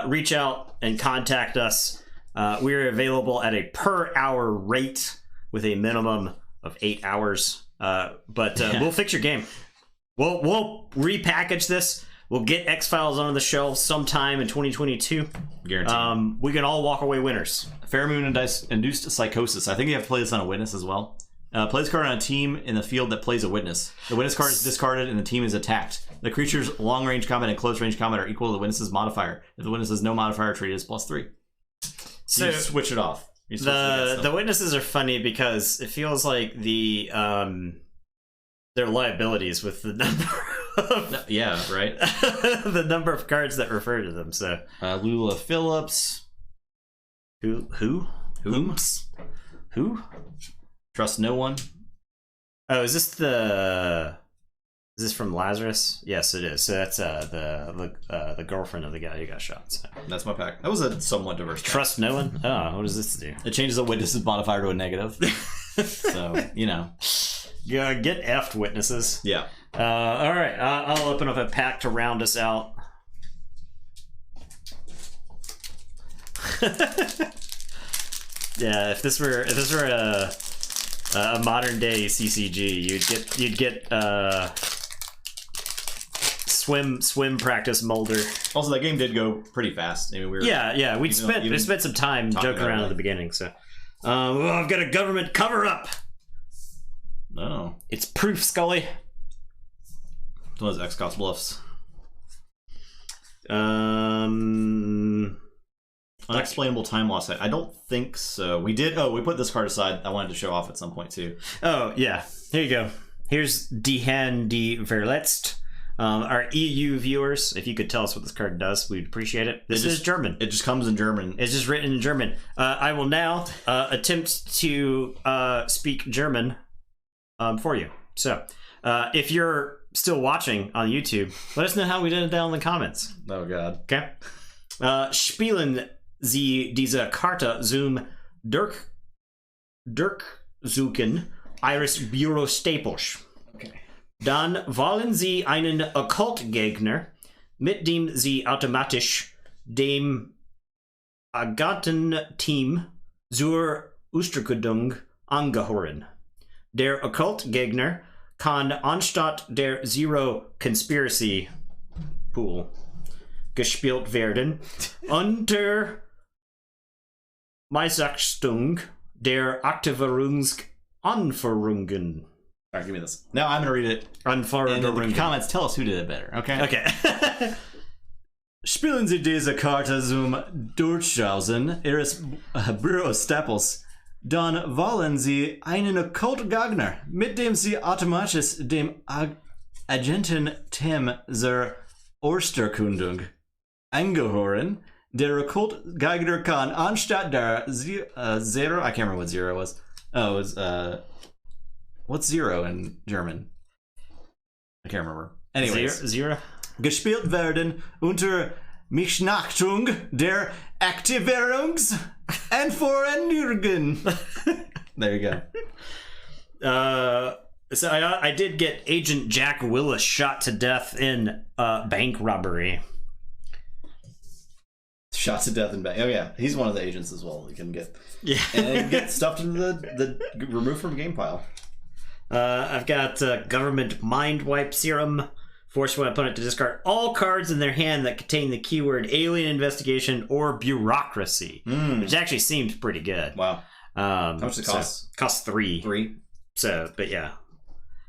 reach out and contact us. We are available at a per hour rate with a minimum of 8 hours. But we'll fix your game. We'll repackage this. We'll get X-Files on the shelf sometime in 2022. Guaranteed. We can all walk away winners. Pheromone-induced psychosis. I think you have to play this on a witness as well. Play this card on a team in the field that plays a witness. The witness card is discarded and the team is attacked. The creature's long-range combat and close-range combat are equal to the witness's modifier. If the witness has no modifier, treated as +3. So you switch it off. The witnesses are funny because it feels like their liabilities with the number of the number of cards that refer to them. So Lula Phillips. Who? Trust no one. Oh, is this from Lazarus? Yes, it is. So that's the girlfriend of the guy who got shot. So. That's my pack. That was a somewhat diverse pack. Trust no one? Oh, what does this do? It changes the witness's modifier to a negative. So, Yeah, get effed, witnesses. Yeah. All right, I'll open up a pack to round us out. Yeah, if this were a modern day CCG, you'd get swim practice Mulder. Also, that game did go pretty fast. I mean, we spent some time joking around at the beginning. So, I've got a government cover up. No, it's proof, Scully. What was X-Cost Bluffs? Unexplainable time loss. I don't think so. We did. Oh, we put this card aside. I wanted to show off at some point too. Oh yeah, here you go. Here's Die Hand die Verletzt. Our EU viewers, if you could tell us what this card does, we'd appreciate it. This is German. It just comes in German. It's just written in German. I will now attempt to speak German for you. So, if you're still watching on YouTube, let us know how we did it down in the comments. Oh God. Okay. Spielen Sie diese Karte zum Durchsuchen Ihres Büro-Stapels. Okay. Dann wollen Sie einen Okkult-Gegner, mit dem Sie automatisch dem Agententeam zur Ausrüstung angehören. Der Okkult-Gegner kann anstatt der Zero Conspiracy Pool gespielt werden unter Meisterung der Aktivierungsanforderungen. All right, give me this. Now I'm going to read it. And in the comments, tell us who did it better, okay? Okay. Spielen Sie diese Karte zum Durchschauen Ihres Büro-Stapels. Dann wollen Sie einen Okkult-Gegner, mit dem Sie automatisch dem Agententeam zur Ausrüstung angehören. Der Okkult-Gegner kann anstatt der Zero, I can't remember what Zero was. Oh, it was, what's Zero in German? I can't remember. Anyways. Zero? Gespielt werden unter Missachtung der Aktivierungsanforderungen. There you go. So I did get Agent Jack Willis shot to death in bank robbery. Shot to death in bank. Oh yeah, he's one of the agents as well. He can get and get stuffed into the removed from game pile. I've got Government Mind Wipe Serum. Force one opponent to discard all cards in their hand that contain the keyword alien investigation or bureaucracy, which actually seems pretty good. Wow. How much does it cost? So, costs 3. 3. So, but yeah,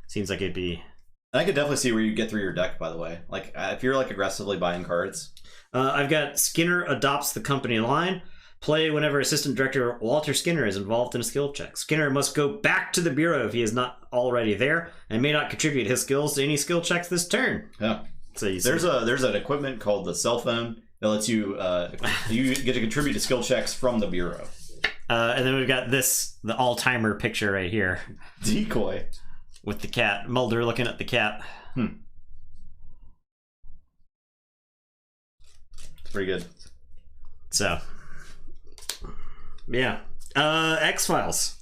seems like it'd be. I could definitely see where you get through your deck. By the way, like if you're like aggressively buying cards. I've got Skinner adopts the company line. Play whenever Assistant Director Walter Skinner is involved in a skill check. Skinner must go back to the Bureau if he is not already there, and may not contribute his skills to any skill checks this turn. Yeah. So you there's an equipment called the cell phone that lets you you get to contribute to skill checks from the Bureau. And then we've got the all-timer picture right here. Decoy. With the cat. Mulder looking at the cat. It's pretty good. So... yeah. X-Files.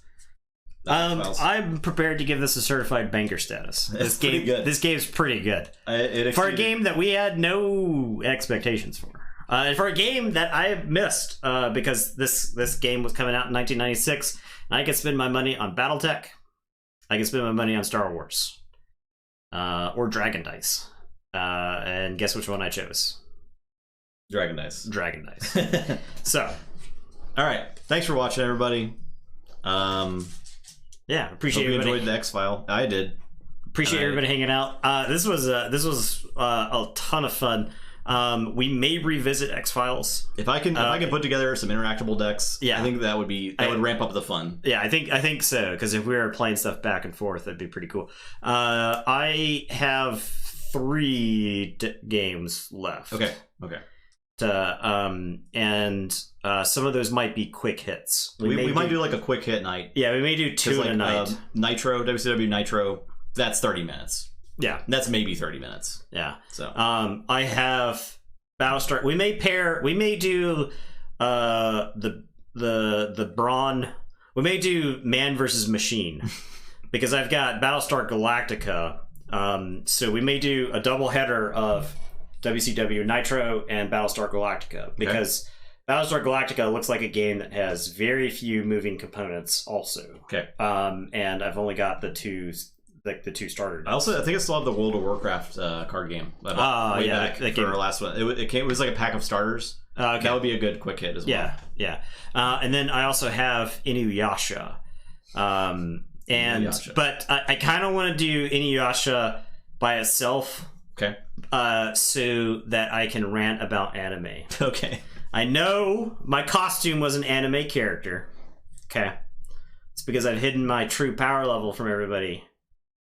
I'm prepared to give this a certified banker status. This game, good. This game's pretty good. For a game that we had no expectations for. For a game that I missed because this game was coming out in 1996. I could spend my money on BattleTech. I could spend my money on Star Wars. Or Dragon Dice. And guess which one I chose? Dragon Dice. Dragon Dice. So... all right, thanks for watching, everybody. Yeah, appreciate hope you everybody. enjoyed the X-File. I did. Appreciate everybody hanging out. This was a ton of fun. We may revisit X-Files if I can put together some interactable decks. Yeah, I think that would ramp up the fun. Yeah, I think so, because if we were playing stuff back and forth, that'd be pretty cool. I have 3 games left. Okay. And some of those might be quick hits. We might do like a quick hit night. Yeah, we may do 2 in a night. Nitro, WCW Nitro, that's 30 minutes. Yeah. That's maybe 30 minutes. Yeah. So I have Battlestar. We may do the Brawn. We may do Man versus Machine. Because I've got Battlestar Galactica. So we may do a double header of WCW Nitro and Battlestar Galactica, because Battlestar Galactica looks like a game that has very few moving components also. Okay. And I've only got the 2 starter decks. I think I still have the World of Warcraft card game. Yeah, that game. Our last one. It was like a pack of starters. Okay. That would be a good quick hit as well. Yeah. And then I also have Inuyasha. But I kind of want to do Inuyasha by itself. Okay. So that I can rant about anime. Okay. I know my costume was an anime character. Okay. It's because I've hidden my true power level from everybody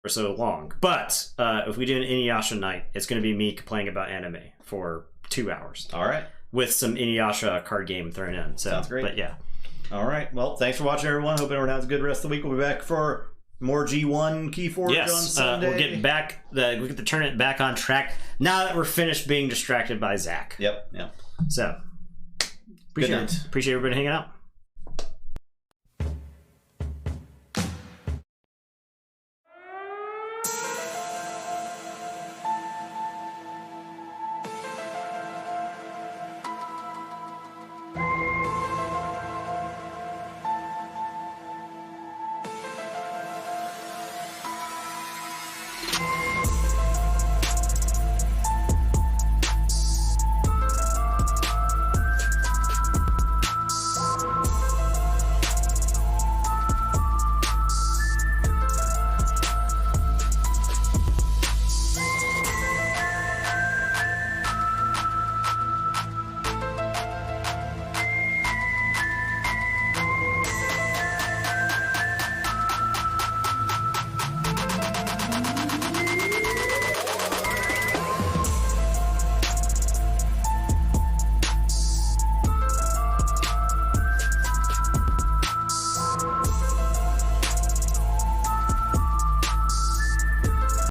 for so long. But if we do an Inuyasha night, it's going to be me complaining about anime for 2 hours. All right. With some Inuyasha card game thrown in. So, sounds great. But yeah. All right. Well, thanks for watching, everyone. Hope everyone has a good rest of the week. We'll be back for more G1 Keyforge on Sunday. We'll get back. We'll get the tournament back on track now that we're finished being distracted by Zach. Yep. So, appreciate everybody hanging out.